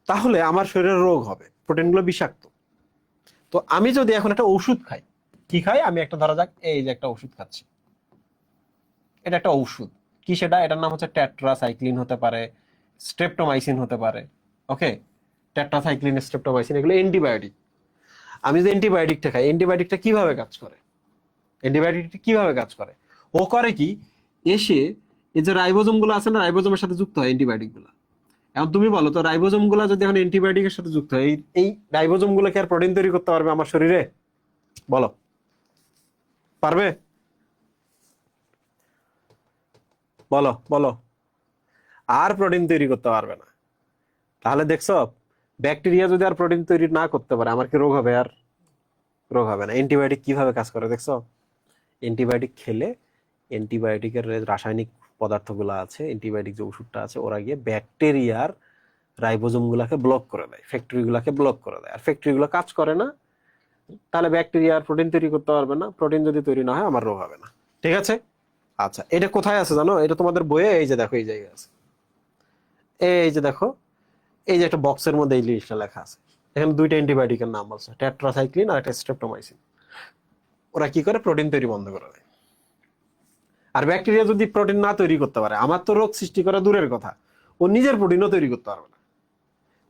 তাহলে আমার শরীরে রোগ হবে, প্রোটিনগুলো বিষাক্ত। তো আমি যদি এখন একটা ওষুধ খাই, কি খাই আমি, একটা ধরা যাক এই যে একটা ওষুধ খাচ্ছি, এটা একটা ঔষধ। কি সেটা? এটার নাম হচ্ছে টেট্রাসাইক্লিন হতে পারে, স্ট্রেপ্টোমাইসিন হতে পারে। ওকে, টেট্রাসাইক্লিন, স্ট্রেপ্টোমাইসিন এগুলো অ্যান্টিবায়োটিক। আমি যে অ্যান্টিবায়োটিকটা খাই, অ্যান্টিবায়োটিকটা কিভাবে কাজ করে? অ্যান্টিবায়োটিকটা কিভাবে কাজ করে? ও করে কি, এসে এই যে রাইবোজোম গুলো আছে না, রাইবোজোমের সাথে যুক্ত হয় অ্যান্টিবায়োটিক গুলো। এখন তুমি বলো তো, রাইবোজোম গুলা যদি এখন অ্যান্টিবায়োটিকের সাথে যুক্ত হয়, এই রাইবোজোম গুলো কি আর প্রোটিন তৈরি করতে পারবে আমার শরীরে? বলো, পারবে? বলো বলো, আর প্রোটিন তৈরি করতে পারবে না। তাহলে দেখছো, ব্যাকটেরিয়া যদি আর প্রোটিন তৈরি না করতে পারে, আমার কি রোগ হবে? আর রোগ হবে না। অ্যান্টিবায়োটিক কিভাবে কাজ করে দেখছো? অ্যান্টিবায়োটিক খেলে অ্যান্টিবায়োটিকের রাসায়নিক পদার্থগুলো আছে, অ্যান্টিবায়োটিক যে ওষুধটা আছে, ওরা গিয়ে ব্যাকটেরিয়ার রাইবোজোম গুলাকে ব্লক করে দেয়, ফ্যাক্টরি গুলাকে ব্লক করে দেয়। আর ফ্যাক্টরি গুলো কাজ করে না, তাহলে ব্যাকটেরিয়া আর প্রোটিন তৈরি করতে পারবে না। প্রোটিন যদি তৈরি না হয়, আমার রোগ হবে না। ঠিক আছে? আচ্ছা, এটা কোথায় আছে জানো? এটা তোমাদের বইয়ে এই যে দেখো, এই জায়গায় আছে। এই যে দেখো, এই যে একটা বক্সের মধ্যে এই জিনিসটা লেখা আছে। এখানে দুইটা অ্যান্টিবায়োটিকের নাম বলছে, টেট্রাসাইক্লিন আর একটা স্ট্রেপ্টোমাইসিন। ওরা কি করে? প্রোটিন তৈরি বন্ধ করে দেয়। আর ব্যাকটেরিয়া যদি প্রোটিন না তৈরি করতে পারে, আমার তো রোগ সৃষ্টি করা দূরের কথা, ও নিজের প্রোটিনও তৈরি করতে পারবে না।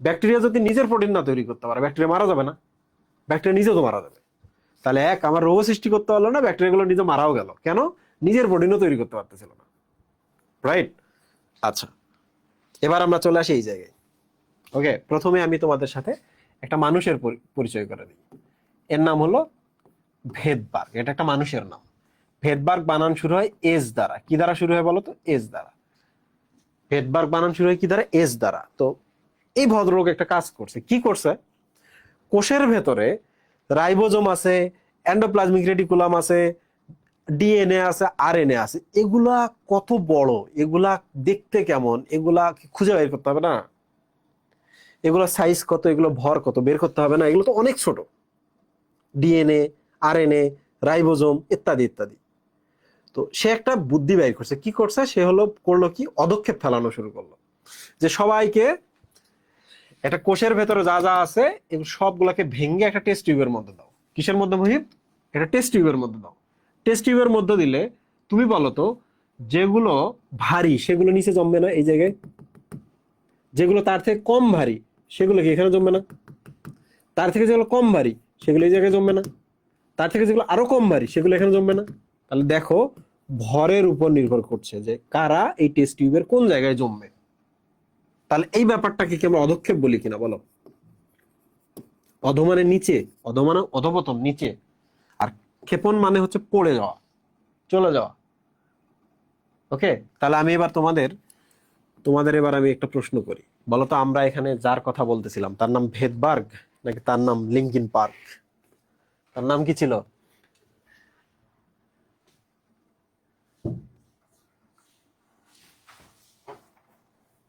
ব্যাকটেরিয়া যদি নিজের প্রোটিন না তৈরি করতে পারে, ব্যাকটেরিয়া মারা যাবে না? ব্যাকটেরিয়া নিজেও তো মারা যাবে। তাহলে আমার রোগ সৃষ্টি করতে পারলো না, ব্যাকটেরিয়াগুলো নিজে মারাও গেল। কেন? নিজের প্রোটিনও তৈরি করতে পারতেছিল না। রাইট? আচ্ছা, এবার আমরা চলে আসি এই জায়গায়। ওকে, প্রথমে আমি তোমাদের সাথে একটা মানুষের পরিচয় করে দিই। এর নাম হলো ভেদবার্গ। এটা একটা মানুষের নাম। ভেদবার্গ বানান শুরু হয় এস দ্বারা। কি দ্বারা শুরু হয় বলো তো? এস দ্বারা। ভেদবার্গ বানান শুরু হয় কি দ্বারা? এস দ্বারা। তো এই ভদ্রলোক একটা কাজ করছে। কি করছে? কোষের ভেতরে রাইবোজোম আছে, এন্ডোপ্লাজমিক রেটিকুলাম আছে, ডিএনএ আছে, আরএনএ আছে। এগুলা কত বড়, এগুলা দেখতে কেমন, এগুলা খুঁজে বের করতে হবে না? এগুলো সাইজ কত, এগুলো ভর কত বের করতে হবে না? এগুলো তো অনেক ছোট। ডিএনএ, আরএনএ, রাইবোজোম ইত্যাদি ইত্যাদি। তো সে একটা বুদ্ধি বের করছে। কি করছে? সে করলো কি, অদক্ষেপ ফেলানো শুরু করলো। যে সবাইকে একটা কোষের ভেতরে যা যা আছে, এগুলো সবগুলোকে ভেঙে একটা টেস্ট টিউবের মধ্যে দাও। কিসের মধ্যে মুহিব? একটা টেস্ট টিউবের মধ্যে দাও। টেস্ট টিউবের মধ্যে দিলে, তুমি বলো তো, যেগুলো ভারী সেগুলো নিচে জমবে না এই জায়গায়? যেগুলো তার থেকে কম ভারী সেগুলো কি এখানে জমবে না? তার থেকে যেগুলো কম ভারী সেগুলো এই জায়গায় জমবে না? তার থেকে যেগুলো আরো কম ভারী সেগুলো এখানে জমবে না? তাহলে দেখো, ভরের উপর নির্ভর করছে যে কারা এই টেস্ট টিউবের কোন জায়গায় জমবে। তাহলে এই ব্যাপারটাকে কি আমরা অধক্ষেপ বলি কিনা বলো? অধ মানে নিচে, অধ মানে অধপতন, নিচে। আর ক্ষেপণ মানে হচ্ছে পড়ে যাওয়া, চলে যাওয়া। ওকে, তাহলে আমি এবার তোমাদের তোমাদের এবার আমি একটা প্রশ্ন করি। বলো তো, আমরা এখানে যার কথা বলতেছিলাম তার নাম ভেদবার্গ নাকি তার নাম লিঙ্কিন পার্ক? তার নাম কি ছিল?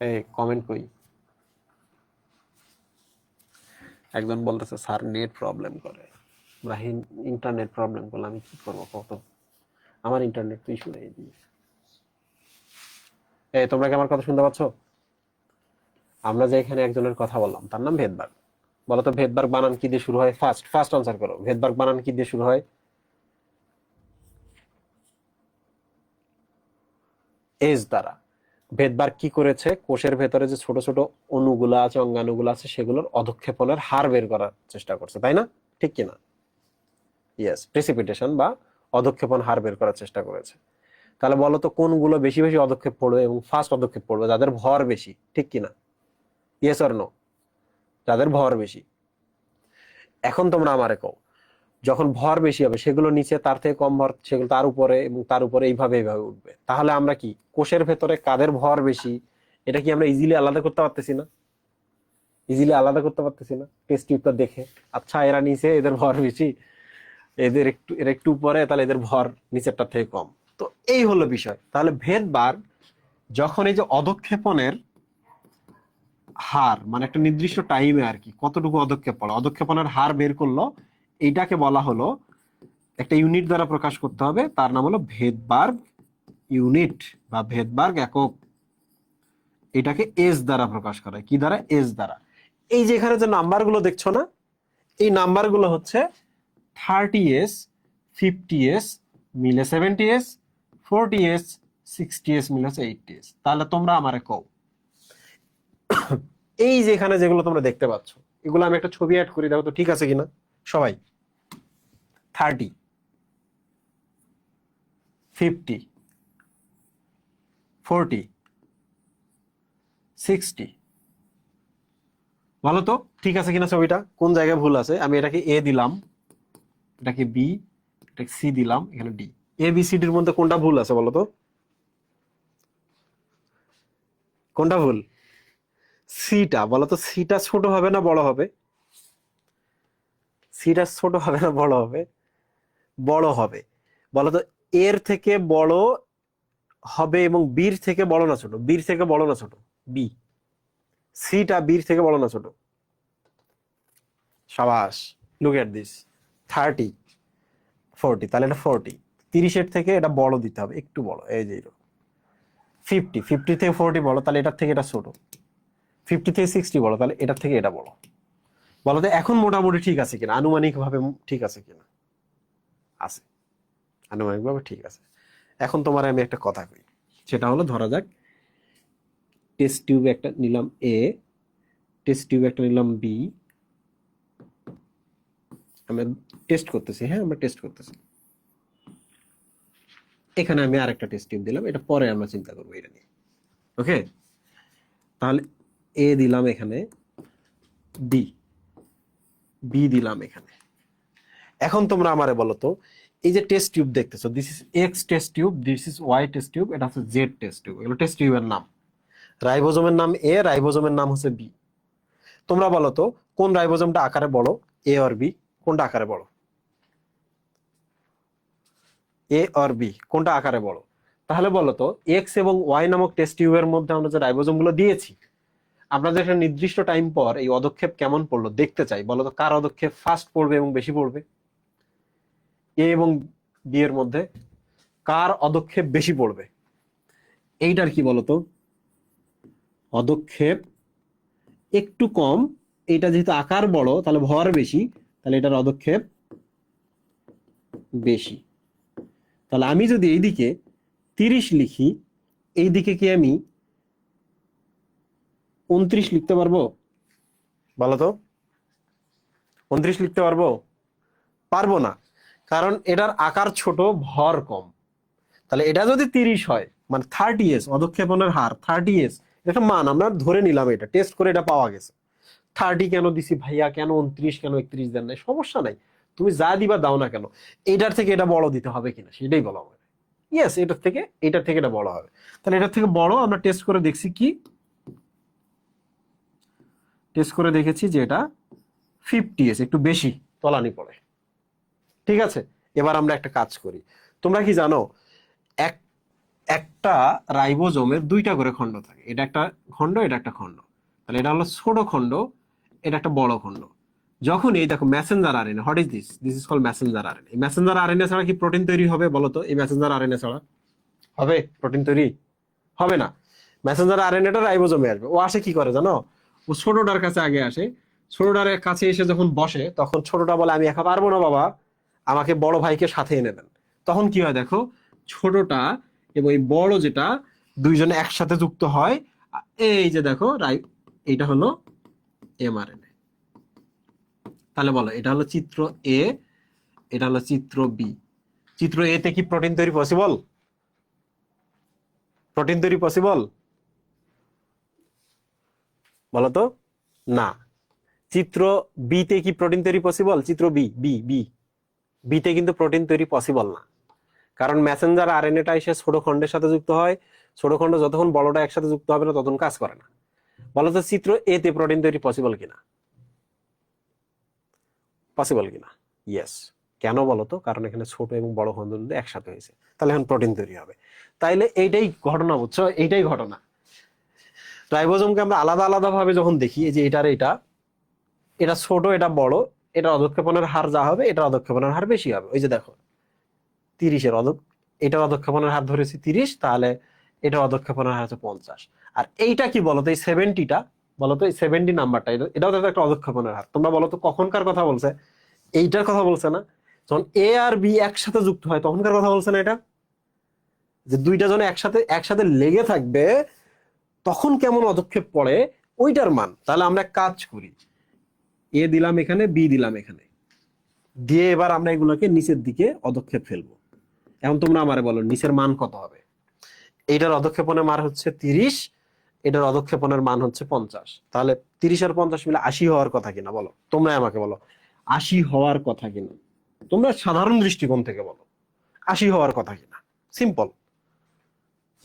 এই কমেন্ট কই? একজন বলতেছে স্যার নেট প্রবলেম করে। রাহিন, ইন্টারনেট প্রবলেম করলে আমি কি করবো কত? আমার ইন্টারনেট তো ইস্যু নেই। এই তোমরা কি আমার কথা শুনতে পাচ্ছ? আমরা যে এখানে একজনের কথা বললাম তার নাম ভেদবার্গ। বলতো ভেদবার্গ বানান কি দিয়ে শুরু হয়? ফার্স্ট ফার্স্ট আনসার করো। ভেদবার্গ বানান কি দিয়ে শুরু হয়? এস দ্বারা। ভেদবার্গ কি করেছে? কোষের ভেতরে যে ছোট ছোট অণুগুলা আছে, অঙ্গাণুগুলো আছে, সেগুলোর অধঃক্ষেপণের হার বের করার চেষ্টা করছে, তাই না? ঠিক কিনা? ইয়েস, প্রেসিপিটেশন বা অধঃক্ষেপণ হার বের করার চেষ্টা করেছে। তাহলে বলো তো, কোনগুলো বেশি বেশি অধঃক্ষেপ পড়বে এবং ফার্স্ট অধঃক্ষেপ পড়বে? যাদের ভর বেশি, ঠিক কিনা? Yes or no? যাদের ভর বেশি। এখন তোমরা আমারে কও, যখন ভর বেশি হবে সেগুলো নিচে, তার থেকে কম ভর সেগুলো তার উপরে, এবং তার উপরে এইভাবে এইভাবে উঠবে। তাহলে আমরা কি কোষের ভেতরে কাদের ভর বেশি, এটা কি আমরা ইজিলি আলাদা করতে পারতেছি না? ইজিলি আলাদা করতে পারতেছি না টেস্ট টিউবটা দেখে? আচ্ছা, এরা নিচে, এদের ভর বেশি, এরা একটু উপরে, তাহলে এদের ভর নিচেরটা থেকে কম। তো এই হলো বিষয়। তাহলে ভেদবার যখন এই যে অধঃক্ষেপণের হার, মানে একটা নির্দিষ্ট টাইমে আর কি কতটুকু অধঃক্ষেপ পড়ে, অধঃক্ষেপণের হার বের করলো, এইটাকে বলা হলো, একটা ইউনিট দ্বারা প্রকাশ করতে হবে, তার নাম হলো ভেদবার্গ ইউনিট বা ভেদবার্গ একক। এটাকে এস দ্বারা প্রকাশ করা হয়। কি দ্বারা? এস দ্বারা। এই যে এখানে যে নাম্বারগুলো দেখছো না, এই নাম্বারগুলো হচ্ছে 30s, 50s মিলে 70s, 40s, 60s মিলে হচ্ছে 80s। তাহলে তোমরা আমারে কও, এই যে এখানে যেগুলো তোমরা দেখতে পাচ্ছ, এগুলো আমি একটা ছবি অ্যাড করি, দেখো তো ঠিক আছে কিনা সবাই। 30, 50, 40, 60, বলো তো ঠিক আছে কিনা ছবিটা? কোন জায়গায় ভুল আছে? আমি এটাকে এ দিলাম, এটাকে বি, এটাকে সি দিলাম, এখানে ডি। এ বি সি ডির মধ্যে কোনটা ভুল আছে বলো তো? কোনটা ভুল? সিটা। বলো তো সিটা ছোট হবে না বড় হবে? সিটা ছোট হবে না বড় হবে? বড় হবে। বলো তো এর থেকে বড় হবে এবং বির থেকে বড় না ছোট? বির থেকে বড় না ছোট? বি। সিটা বির থেকে বড় না ছোট? সাবাস, লুক এট দিস। 30, 40, তাহলে এটা 40। 30-এর থেকে এটা বড় দিতে হবে, একটু বড়, এই যে 50, 50 থেকে 40 বড়, তাহলে এটার থেকে এটা ছোট। 50 থেকে 60 বড়, তাহলে এটার থেকে এটা বড়। বলো তো এখন মোটামুটি ঠিক আছে কিনা, আনুমানিক ভাবে ঠিক আছে কিনা? আছে, আনুমানিক ভাবে ঠিক আছে। এখন তোমার আমি একটা কথা কই, সেটা হলো ধরা যাক টেস্ট টিউব একটা নিলাম এ, টেস্ট টিউব একটা নিলাম বি, আমরা টেস্ট করতেছি, হ্যাঁ আমরা টেস্ট করতেছি। এখানে আমি আরেকটা টেস্ট টিউব দিলাম, এটা পরে আমরা চিন্তা করবো এটা নিয়ে। ওকে, তাহলে এ দিলাম এখানে, বি, বি দিলাম এখানে। এখন তোমরা আমারে বলো তো, এই যে টেস্ট টিউব দেখতেছো, this is x test tube, this is Y test tube, এটা হচ্ছে জেড টেস্ট টিউব। এগুলো টেস্ট টিউবের নাম। রাইবোজোমের নাম এ, রাইবোজোমের নাম হচ্ছে বি। তোমরা বলো তো কোন রাইবোজোমটা আকারে বড়, এ অর বি? কোনটা আকারে বড়? এ অর বি কোনটা আকারে বড়? তাহলে বলো তো এক্স এবং ওয়াই নামক টেস্ট টিউবের মধ্যে আমরা যে রাইবোজোম গুলো দিয়েছি, আমরা যে একটা নির্দিষ্ট টাইম পর এই অদক্ষেপ কেমন পড়লো দেখতে চাই, বলো তো কার অদক্ষেপ ফাস্ট পড়বে এবং বেশি পড়বে? এ এবং বি এর মধ্যে কার অদক্ষেপ বেশি পড়বে? এইটার কি বলতো? অদক্ষেপ একটু কম, এটা যেহেতু আকার বড় তাহলে ভর বেশি, তাহলে এটার অদক্ষেপ বেশি। তাহলে আমি যদি এইদিকে 30 লিখি, এইদিকে কি আমি 29 লিখতে পারবো? বলো তো 29 লিখতে পারবো? পারবো না, কারণ এটার আকার ছোট, ভর কম। তাহলে এটা যদি 30 হয়, মানে 30s অদক্ষেপণের হার 30s, এটা মান আমরা ধরে নিলাম, এটা টেস্ট করে এটা পাওয়া গেছে। 30 কেন দিছি ভাইয়া, কেন 29, কেন 31 দেন নাই? সমস্যা নাই, তুমি যা দিবা দাও না কেন, এটার থেকে এটা বড় দিতে হবে কিনা সেটাই বলো আমাকে। ইয়েস, এটার থেকে এটা বড় হবে। তাহলে এটার থেকে বড় আমরা টেস্ট করে দেখছি, কি টেস্ট করে দেখেছি যে এটা 50s, একটু বেশি তলানি পড়ে। ঠিক আছে, এবার আমরা একটা কাজ করি। তোমরা কি জানো এক একটা রাইবোজোমের দুইটা করে খণ্ড থাকে, এটা একটা খণ্ড, এটা একটা খণ্ড। তাহলে এটা হলো ছোট খণ্ড, এটা একটা বড় খণ্ড। যখন এই দেখো Messenger RNA, what is this? This is call Messenger RNA. এই মেসেঞ্জার আরএনএ ছাড়া কি প্রোটিন তৈরি হবে বলো তো? এই মেসেঞ্জার আরএনএ ছাড়া হবে প্রোটিন তৈরি? হবে না। মেসেঞ্জার আরএনএটা রাইবোজোমে আসবে, ও আসে কি করে জানো? ও ছোটটার কাছে আগে আসে, ছোটটার কাছে এসে যখন বসে তখন ছোটটা বলে আমি একা পারবো না বাবা, আমাকে বড় ভাইকে সাথে এনে দেন। তখন কি হয় দেখো, ছোটটা এবং এই বড় যেটা দুইজনে একসাথে যুক্ত হয়। এই যে দেখো এইটা হলো এমআরএনএ। তাহলে বলো এটা হলো চিত্র এ, এটা হলো চিত্র বি। চিত্র এ তে কি প্রোটিন তৈরি পসিবল? প্রোটিন তৈরি পসিবল বলো তো? না। চিত্র বি তে কি প্রোটিন তৈরি পসিবল? চিত্র বি, বিতে কিন্তু প্রোটিন তৈরি পসিবল না, কারণ মেসেঞ্জার আরএনএটা এসে ছোট খণ্ডের সাথে যুক্ত হয়। ছোট খণ্ড যতক্ষণ বড়টা একসাথে যুক্ত হবে না ততক্ষণ কাজ করে না। বলো তো চিত্র এ তে প্রোটিন তৈরি পসিবল কিনা? পসিবল কিনা? ইয়েস। কেন বলো তো? কারণ এখানে ছোট এবং বড় খণ্ড একসাথে হয়েছে, তাহলে এখন প্রোটিন তৈরি হবে। তাইলে এইটাই ঘটনা, বুঝছো? এইটাই ঘটনা। রাইবোজোমকে আমরা আলাদা আলাদা ভাবে যখন দেখি, এই যে এটা ছোট, এটা বড়, এটা অধঃক্ষেপণের হার যা হবে, এটা অধঃক্ষেপণের হার বেশি হবে। ওই যে দেখো 30-এর এটার অধঃক্ষেপণের হার ধরেছি 30, তাহলে এটা অধঃক্ষেপণের হার হচ্ছে 50। আর এইটা কি বলতো, এই 70টা বলতো, এই 70 নাম্বারটা এটাও তো একটা অধঃক্ষেপণের হার। তোমরা বলো তো কখনকার কথা বলছে? এইটার কথা বলছে না? যখন এ আর বি একসাথে যুক্ত হয় তখনকার কথা বলছে না? এটা যে দুইটা জনে একসাথে একসাথে লেগে থাকবে তখন কেমন অধক্ষেপ পড়ে, ওইটার মান। তাহলে আমরা এক কাজ করি, এ দিলাম এখানে, বি দিলাম এখানে, দিয়ে এবার আমরা এগুলোকে নিচের দিকে অধক্ষেপ ফেলবো। এখন তোমরা আমারে বলো নিচের মান কত হবে? এইটার অধক্ষেপণের মান হচ্ছে 30, এটার অধক্ষেপণের মান হচ্ছে 50। তাহলে 30 আর 50 মিলে 80 হওয়ার কথা কিনা বলো? তোমরা আমাকে বলো 80 হওয়ার কথা কিনা? তোমরা সাধারণ দৃষ্টিকোণ থেকে বলো 80 হওয়ার কথা কিনা। সিম্পল,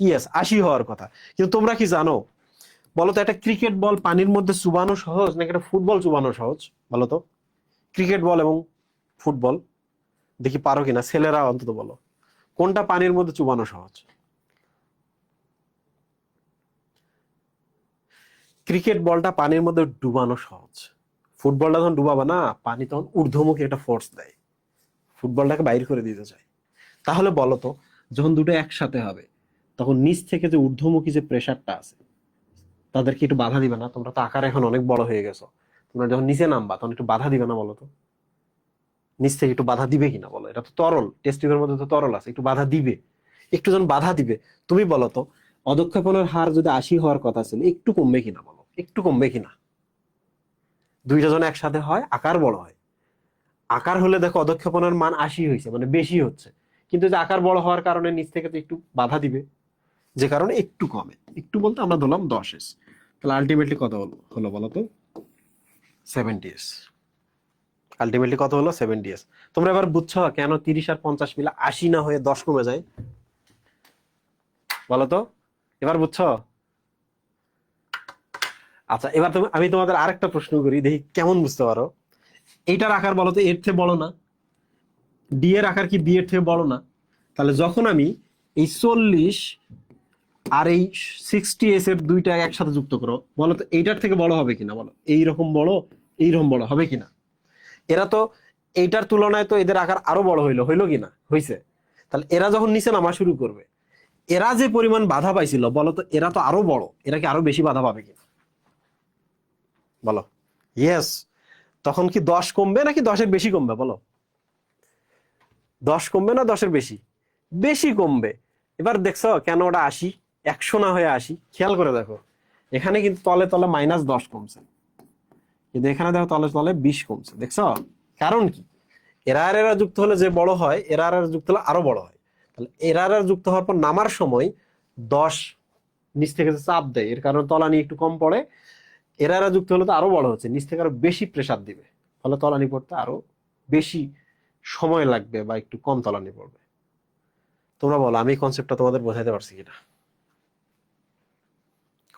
ইয়েস 80 হওয়ার কথা। কিন্তু তোমরা কি জানো বলো তো, একটা ক্রিকেট বল পানির মধ্যে চুবানো সহজ নাকি একটা ফুটবল চুবানো সহজ? বলো তো, ক্রিকেট বল এবং ফুটবল, দেখি পারো কিনা, ছেলেরা অন্তত বলো কোনটা পানির মধ্যে চুবানো সহজ? ক্রিকেট বলটা পানির মধ্যে ডুবানো সহজ। ফুটবলটা যখন ডুবাবা না, পানি তখন ঊর্ধ্বমুখী একটা ফোর্স দেয়, ফুটবলটাকে বাইর করে দিতে চায়। তাহলে বলো তো, যখন দুটো একসাথে হবে তখন নিচ থেকে যে ঊর্ধ্বমুখী যে প্রেসারটা আছে তাদেরকে একটু বাধা দিবে না? তোমরা তো আকার এখন অনেক বড় হয়ে গেছো, তোমরা যখন নিচে নামবা তখন একটু বাধা দিবে না বলো তো? নিচ থেকে একটু বাধা দিবে কিনা বলো? এটা তো তরল, টেস্ট টিউবের মধ্যে তো তরল আছে, একটু বাধা দিবে। একটু যখন বাধা দিবে, তুমি বলো তো অধঃক্ষেপণের হার যদি 80 হওয়ার কথা ছিল, একটু কমবে কিনা বলো? একটু কমবে কিনা? দুইটা জন একসাথে হয়, আকার বড় হয়। আকার হলে দেখো অধঃক্ষেপণের মান 80 হয়েছে, মানে বেশি হচ্ছে। কিন্তু যে আকার বড় হওয়ার কারণে নিচ থেকে তো একটু বাধা দিবে, যে কারণে একটু কমে। একটু বলতে আমরা ধরলাম 10s। তাহলে আলটিমেটলি কত হলো হলো বলো তো? 70s। আলটিমেটলি কত হলো? 70s। তোমরা এবার বুঝছো কেন 30 আর 50 মিলে 80 না হয়ে 10 কমে যায়? বলো তো, এবার বুঝছো? আচ্ছা, এবার আমি তোমাদের আরেকটা প্রশ্ন করি, দেখি কেমন বুঝতে পারো। এইটার আকার বলো তো এর থেকে বড় না? ডি এর আকার কি বি এর থেকে বড় না? তাহলে যখন আমি এই 40 আর এই 60s এর দুইটা একসাথে যুক্ত করো, বলো তো এইটার থেকে বড় হবে কিনা বলো? এইরকম বড়, এইরকম বড় হবে কিনা? এরা তো এইটার তুলনায় তো এদের আকার আরো বড় হইলো, হইলো কিনা? হইছে। তাহলে এরা যখন নিচে নামা শুরু করবে, এরা যে পরিমাণ বাধা পাইছিল বলো তো, এরা তো আরো বড়, এরা কি আরো বেশি বাধা পাবে কিনা বলো? ইয়েস। তখন কি 10 কমবে নাকি 10-এর বেশি কমবে বলো? 10 কমবে না 10-এর বেশি? বেশি কমবে। এবার দেখছো কেন ওটা 80, 100 না হয়ে 80? খেয়াল করে দেখো, এখানে কিন্তু তলে তলে -10 কমছে, কিন্তু এখানে দেখো তলে তলে 20 কমছে। দেখছো কারণ কি? এরা আর এরা যুক্ত হলে যে বড় হয়, এরা আর এরা যুক্ত হলে আরো বড় হয়। তাহলে এরা আর এরা যুক্ত হওয়ার পর নামার সময় 10 নিচ থেকে যে চাপ দেয়, এর কারণে তলানি একটু কম পড়ে। এরা এরা যুক্ত হলে তো আরো বড় হচ্ছে, নিচ থেকে আরো বেশি প্রেসার দিবে, ফলে তলানি পড়তে আরো বেশি সময় লাগবে বা একটু কম তলানি পড়বে। তোমরা বলো আমি কনসেপ্টটা তোমাদের বোঝাইতে পারছি কিনা?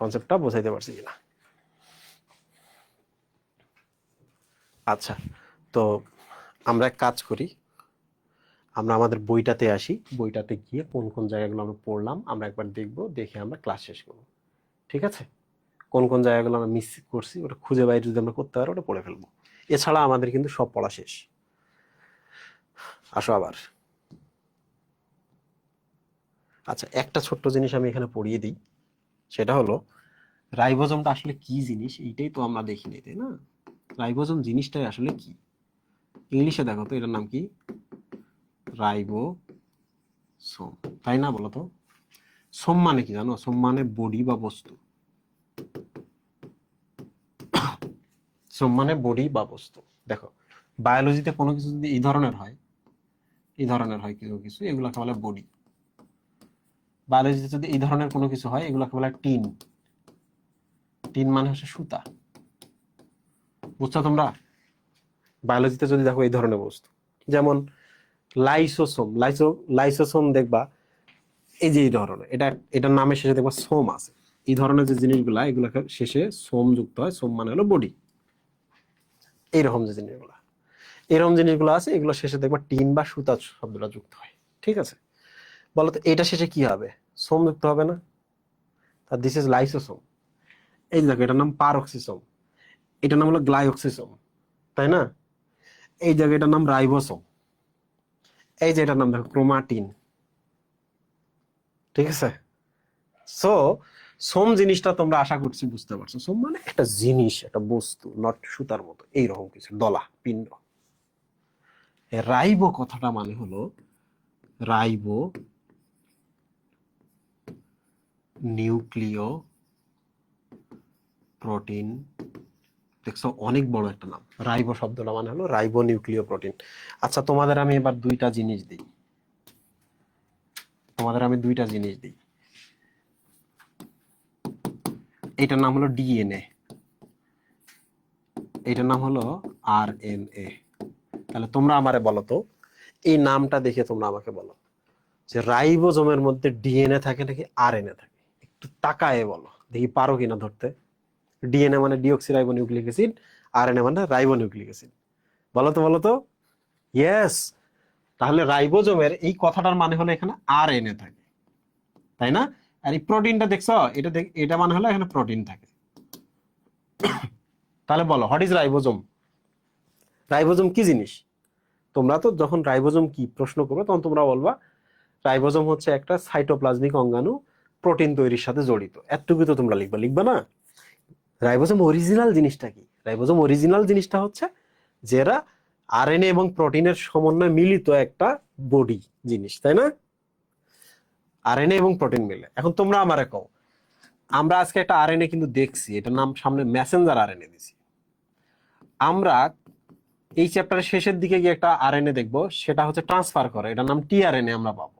কনসেপ্টটা বোঝাইতে পারছি কিনা? আচ্ছা, তো আমরা এক কাজ করি, আমরা আমাদের বইটাতে আসি, বইটাতে গিয়ে কোন কোন জায়গাগুলো আমরা পড়লাম আমরা একবার দেখবো, দেখে আমরা ক্লাস শেষ করবো। ঠিক আছে? কোন কোন জায়গাগুলো আমরা মিস করছি ওটা খুঁজে বাইরে যদি আমরা করতে পারি ওটা পড়ে ফেলবো। এছাড়া আমাদের কিন্তু সব পড়া শেষ। আসো আবার। আচ্ছা, একটা ছোট্ট জিনিস আমি এখানে পড়িয়ে দিই, সেটা হলো রাইবোজোমটা আসলে কি জিনিস এইটাই তো আমরা দেখিনি, তাই না? রাইবোজোম জিনিসটাই আসলে কি? ইংলিশে দেখো তো এটার নাম কি? রাইবোসোম, তাই না? বলো তো সোম মানে কি জানো? সোম মানে বডি বা বস্তু। সোম মানে বডি বা বস্তু। দেখো বায়োলজিতে কোনো কিছু যদি এই ধরনের হয়, এই ধরনের হয় কিছু কিছু, এগুলোকে বলে বডি। বায়োলজিতে যদি এই ধরনের কোনো কিছু হয় এগুলোকে বলে টিন। টিন মানে হচ্ছে সুতা। বুঝছো তোমরা? বায়োলজিতে যদি দেখো এই ধরনের বস্তু, যেমন লাইসোসোম, লাইসোসোম দেখবা এই যে এই ধরনের, এটার নামের শেষে দেখবা সোম আছে। এই ধরনের যে জিনিসগুলা এগুলোকে শেষে সোম যুক্ত হয়, সোম মানে হলো বডি। এইরকম যে জিনিসগুলা, এরকম জিনিসগুলো আছে, এগুলো শেষে দেখবা টিন বা সুতা শব্দটা যুক্ত হয়। ঠিক আছে? বলতো এটা শেষে কি হবে? সোম যুক্ত হবে না? আর দিস ইজ লাইসোসোম। এই দেখো এটার নাম পারঅক্সিসোম, এটার নাম হলো গ্লাইঅক্সিসোম, তাই না? এই জায়গায় এটার নাম রাইবোসোম, এই যে এটার নাম দেখো ক্রোমাটিন। ঠিক আছে? সো সোম জিনিসটা তোমরা আশা করছি বুঝতে পারছো। সোম মানে একটা জিনিস, একটা বস্তু, নট সুতার মতো এইরকম কিছু, দলা পিণ্ড। রাইবো কথাটা মানে হলো রাইবো নিউক্লিয় প্রোটিন। দেখছো অনেক বড় একটা নাম। রাইবো শব্দটা মানে হলো রাইবো নিউক্লিয় প্রোটিন। আচ্ছা তোমাদের আমি এবার দুইটা জিনিস দিই, এটার নাম হলো ডিএনএ, এটার নাম হলো আরএনএ। তাহলে তোমরা আমারে বলো তো, এই নামটা দেখে তোমরা আমাকে বলো যে রাইবোজোমের মধ্যে ডিএনএ থাকে নাকি আরএনএ থাকে? একটু তাকায়ে বলো দেখি পারো কিনা ধরতে। ডিএনএ মানে deoxy ribo nucleic acid, RNA মানে রাইবো নিউক্লিক অ্যাসিড। বলো তো ইয়েস। তাহলে রাইবোজোমের এই কথাটার মানে হলো এখানে আরএনএ থাকে, তাই না? আর এই প্রোটিনটা দেখছো, এটা মানে হলো এখানে প্রোটিন থাকে। তাহলে বলো হোয়াট ইজ রাইবোজোম? রাইবোজোম কি জিনিস? তোমরা তো যখন রাইবোজোম কি প্রশ্ন করবে তখন তোমরা বলবা রাইবোজোম হচ্ছে একটা সাইটোপ্লাজমিক অঙ্গাণু, প্রোটিন তৈরির সাথে জড়িত। এতটুকু তো তোমরা লিখবা না? রাইবোজোম অরিজিনাল জিনিসটা কি? রাইবোজোম অরিজিনাল জিনিসটা হচ্ছে যেটা আরএনএ এবং প্রোটিনের সমন্বয়ে মিলিত একটা বডি জিনিস, তাই না? আরএনএ এবং প্রোটিন মিলে। এখন তোমরা আমারে কও, আমরা আজকে একটা আরএনএ কিন্তু দেখছি, এটার নাম সামনে মেসেঞ্জার আরএনএ দিছি। আমরা এই চ্যাপ্টারের শেষের দিকে গিয়ে একটা আরএনএ দেখবো, সেটা হচ্ছে ট্রান্সফার করে, এটার নাম টিআরএনএ আমরা পাবো।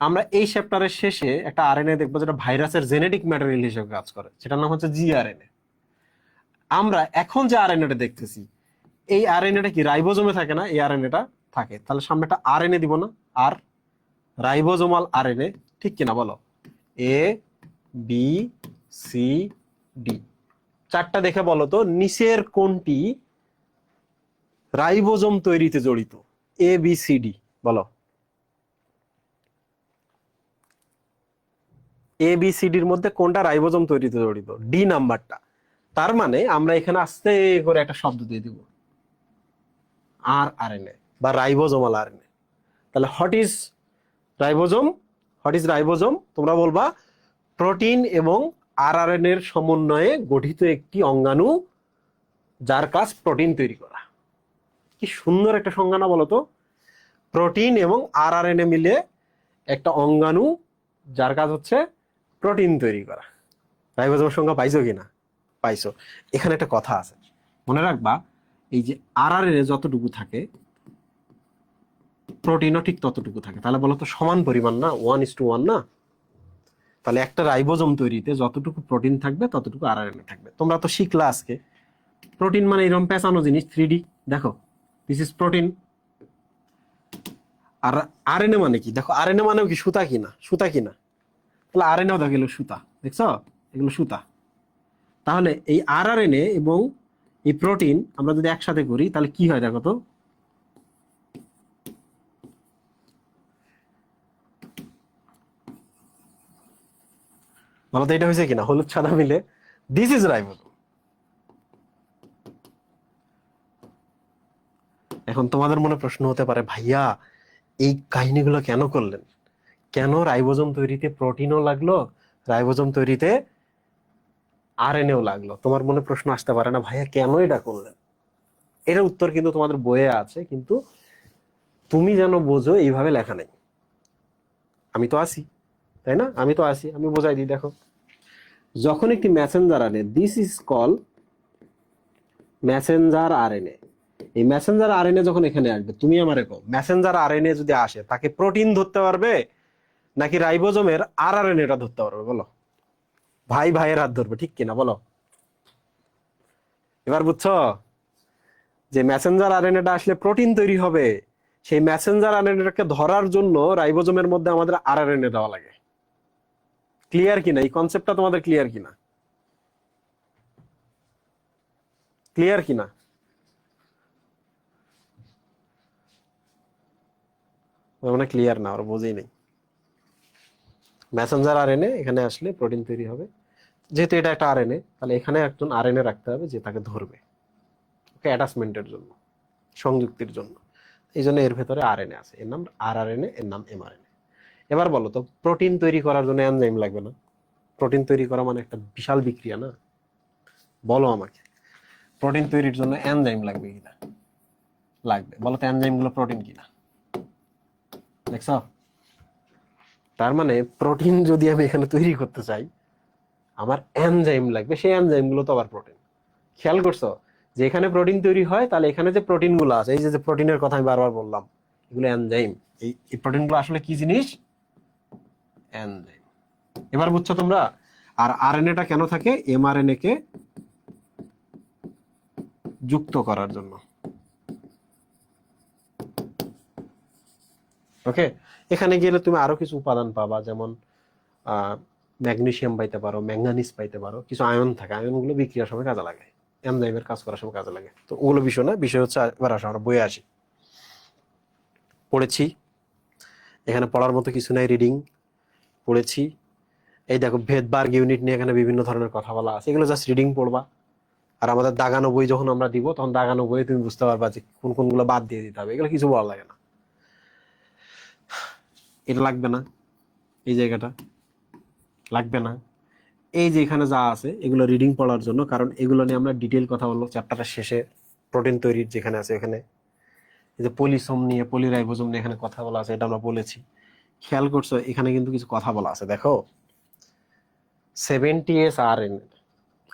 আমরা এই চ্যাপ্টারের শেষে একটা আরএনএ দেখবো যেটা ভাইরাসের জেনেটিক ম্যাটেরিয়াল হিসেবে কাজ করে, সেটার নাম হচ্ছে জিআরএনএ। আমরা এখন যে আরএনএটা দেখতেছি, এই আরএনএটা কি রাইবোজোমে থাকে না? এই আরএনএটা থাকে। তাহলে সামনে একটা আরএনএ দিব না? আর রাইবোজোমাল আরএনএ, ঠিক কিনা বলো? এ বি সি ডি, চারটা দেখে বলো তো নিচের কোনটি রাইবোজোম তৈরিতে জড়িত? এ বি সি ডি বলো। এ বি সি ডির মধ্যে কোনটা রাইবোজোম তৈরিতে জড়িত? ডি নাম্বারটা। তার মানে আমরা এখানে আস্তে করে একটা শব্দ দিয়ে দিব, আর আরএনএ বা রাইবোজোমাল আরএনএ। তাহলে হোয়াট ইজ রাইবোজোম? তোমরা বলবা প্রোটিন এবং আরআরএনএ এর সমন্বয়ে গঠিত একটি অঙ্গাণু, যার কাজ প্রোটিন তৈরি করা। কি সুন্দর একটা সংজ্ঞা না বলতো? প্রোটিন এবং আরআরএনএ মিলে একটা অঙ্গাণু, যার কাজ হচ্ছে প্রোটিন তৈরি করা। রাইবোজোমের সংজ্ঞা পাইছো কিনা? পাইছো। এখানে একটা কথা আছে, মনে রাখবা, এই যে আরআরএনএ যতটুকু থাকে প্রোটিনও ঠিক ততটুকু থাকে। তাহলে বলতো সমান পরিমাণ না? 1:1 না? তাহলে একটা রাইবোজোম তৈরিতে যতটুকু প্রোটিন থাকবে ততটুকু আরআরএনএ থাকবে। তোমরা তো শিখলা আজকে প্রোটিন মানে এরকম পেঁচানো জিনিস, 3D। দেখো দিস ইজ প্রোটিন। আর আরএনএ মানে কি? দেখো আরএনএ মানেও কি সুতা কিনা? সুতা কিনা? তাহলে আরএনএও দেখো এগুলো সুতা, দেখছো এগুলো সুতা। তাহলে এই আরআরএনএ এবং এই প্রোটিন আমরা যদি একসাথে করি তাহলে কি হয় দেখো তো। বলো তো এটা হয়েছে কিনা? হলুদ সাদা মিলে দিস ইজ রাইবোজোম। এখন তোমাদের মনে প্রশ্ন হতে পারে, ভাইয়া এই কাহিনীগুলো কেন করলেন? কেন রাইবোজোম তৈরিতে প্রোটিনও লাগলো, রাইবোজোম তৈরিতে আরএনএও লাগলো? তোমার মনে প্রশ্ন আসতে পারে না, ভাইয়া কেন এটা করলেন? এর উত্তর কিন্তু তোমাদের বইয়ে আছে, কিন্তু তুমি যেন বোঝো এইভাবে লেখা নেই। আমি তো আসি, তাই না? আমি বোঝাই দিই। দেখো যখন একটি Messenger RNA, this is call Messenger RNA, এই মেসেঞ্জার আরএনএ যখন এখানে আসবে, তুমি আমারে কও মেসেঞ্জার আরএনএ যদি আসে তাকে প্রোটিন ধরতে পারবে নাকি রাইবোজোমের আরআরএনএটা ধরতে পারবে? বলো। ভাই ভাইয়ের হাত ধরবে, ঠিক কিনা বলো? এবার বুঝছো যে মেসেঞ্জার আরএনএটা আসলে প্রোটিন তৈরি হবে, সেই মেসেঞ্জার আরএনএটাকে ধরার জন্য রাইবোজোমের মধ্যে আমাদের আরআরএনএ দেওয়া লাগে। ক্লিয়ার কিনা? এই কনসেপ্টটা তোমাদের ক্লিয়ার কিনা? ক্লিয়ার কিনা? মানে ক্লিয়ার না, আর বোঝেই নেই। মেসেঞ্জার আরএনএ এখানে আসলে প্রোটিন তৈরি হবে। যেহেতু এটা একটা আরএনএ, তাহলে এখানে একজন আরএনএ রাখতে হবে যে তাকে ধরবে, ওকে অ্যাটাচমেন্টের জন্য, সংযুক্তির জন্য। এই জন্য এর ভেতরে আরএনএ আছে, এর নাম আরআরএনএ, এর নাম এমআরএনএ। এবার বলো তো প্রোটিন তৈরি করার জন্য এনজাইম লাগবে না? প্রোটিন তৈরি করা মানে একটা বিশাল বিক্রিয়া না? বলো আমাকে, প্রোটিন তৈরির জন্য এনজাইম লাগবে কিনা? লাগবে। বলো তো এনজাইম গুলো প্রোটিন কিনা? দেখছো? তার মানে প্রোটিন যদি আমি এখানে তৈরি করতে চাই, আমার এনজাইম লাগবে, সেই এনজাইম গুলো তো আবার প্রোটিন। খেয়াল করছো যে এখানে প্রোটিন তৈরি হয়, তাহলে এখানে যে প্রোটিন গুলো আছে, এই যে প্রোটিনের কথা আমি বারবার বললাম, এগুলো এনজাইম। এই প্রোটিন গুলো আসলে কি জিনিস? এনজাইম। এবার বুঝছো তোমরা? আর আরএনএটা কেন থাকে? এমআরএনএ কে যুক্ত করার জন্য। ওকে, এখানে গেলে তুমি আরো কিছু উপাদান পাবা, যেমন ম্যাগনেসিয়াম পাইতে পারো, ম্যাঙ্গানিজ পাইতে পারো, কিছু আয়ন থাকে, আয়ন গুলো বিক্রিয়ার সময় কাজে লাগে, এনজাইমের কাজ করার সময় কাজে লাগে। তো ওগুলো বিষয় না, বিষয় হচ্ছে এবার আসো আমরা বইয়ে আসি। পড়েছি, এখানে পড়ার মতো কিছু নাই, রিডিং পড়েছি। এই দেখো ভেদবার্গ ইউনিট নিয়ে এখানে বিভিন্ন ধরনের কথা বলা আছে, এগুলো জাস্ট রিডিং পড়বা। আর আমাদের দাগানো বই যখন আমরা দিব, তখন দাগানো বইয়ে তুমি বুঝতে পারবা যে কোন কোনগুলো বাদ দিয়ে দিতে হবে, এগুলো কিছু বলা লাগে না। এটা লাগবে না, এই জায়গাটা লাগবে না, এই যে এখানে যা আছে এগুলো রিডিং পড়ার জন্য, কারণ এগুলো নিয়ে আমরা ডিটেইল কথা বলবো চ্যাপ্টারের শেষে। প্রোটিন তৈরির যেখানে আছে এখানে, এই যে পলিসোম নিয়ে, পলিরাইবোজোম নিয়ে এখানে কথা বলা আছে, এটা আমরা বলেছি। খেয়াল করছো এখানে কিন্তু কিছু কথা বলা আছে, দেখো 70S RNA।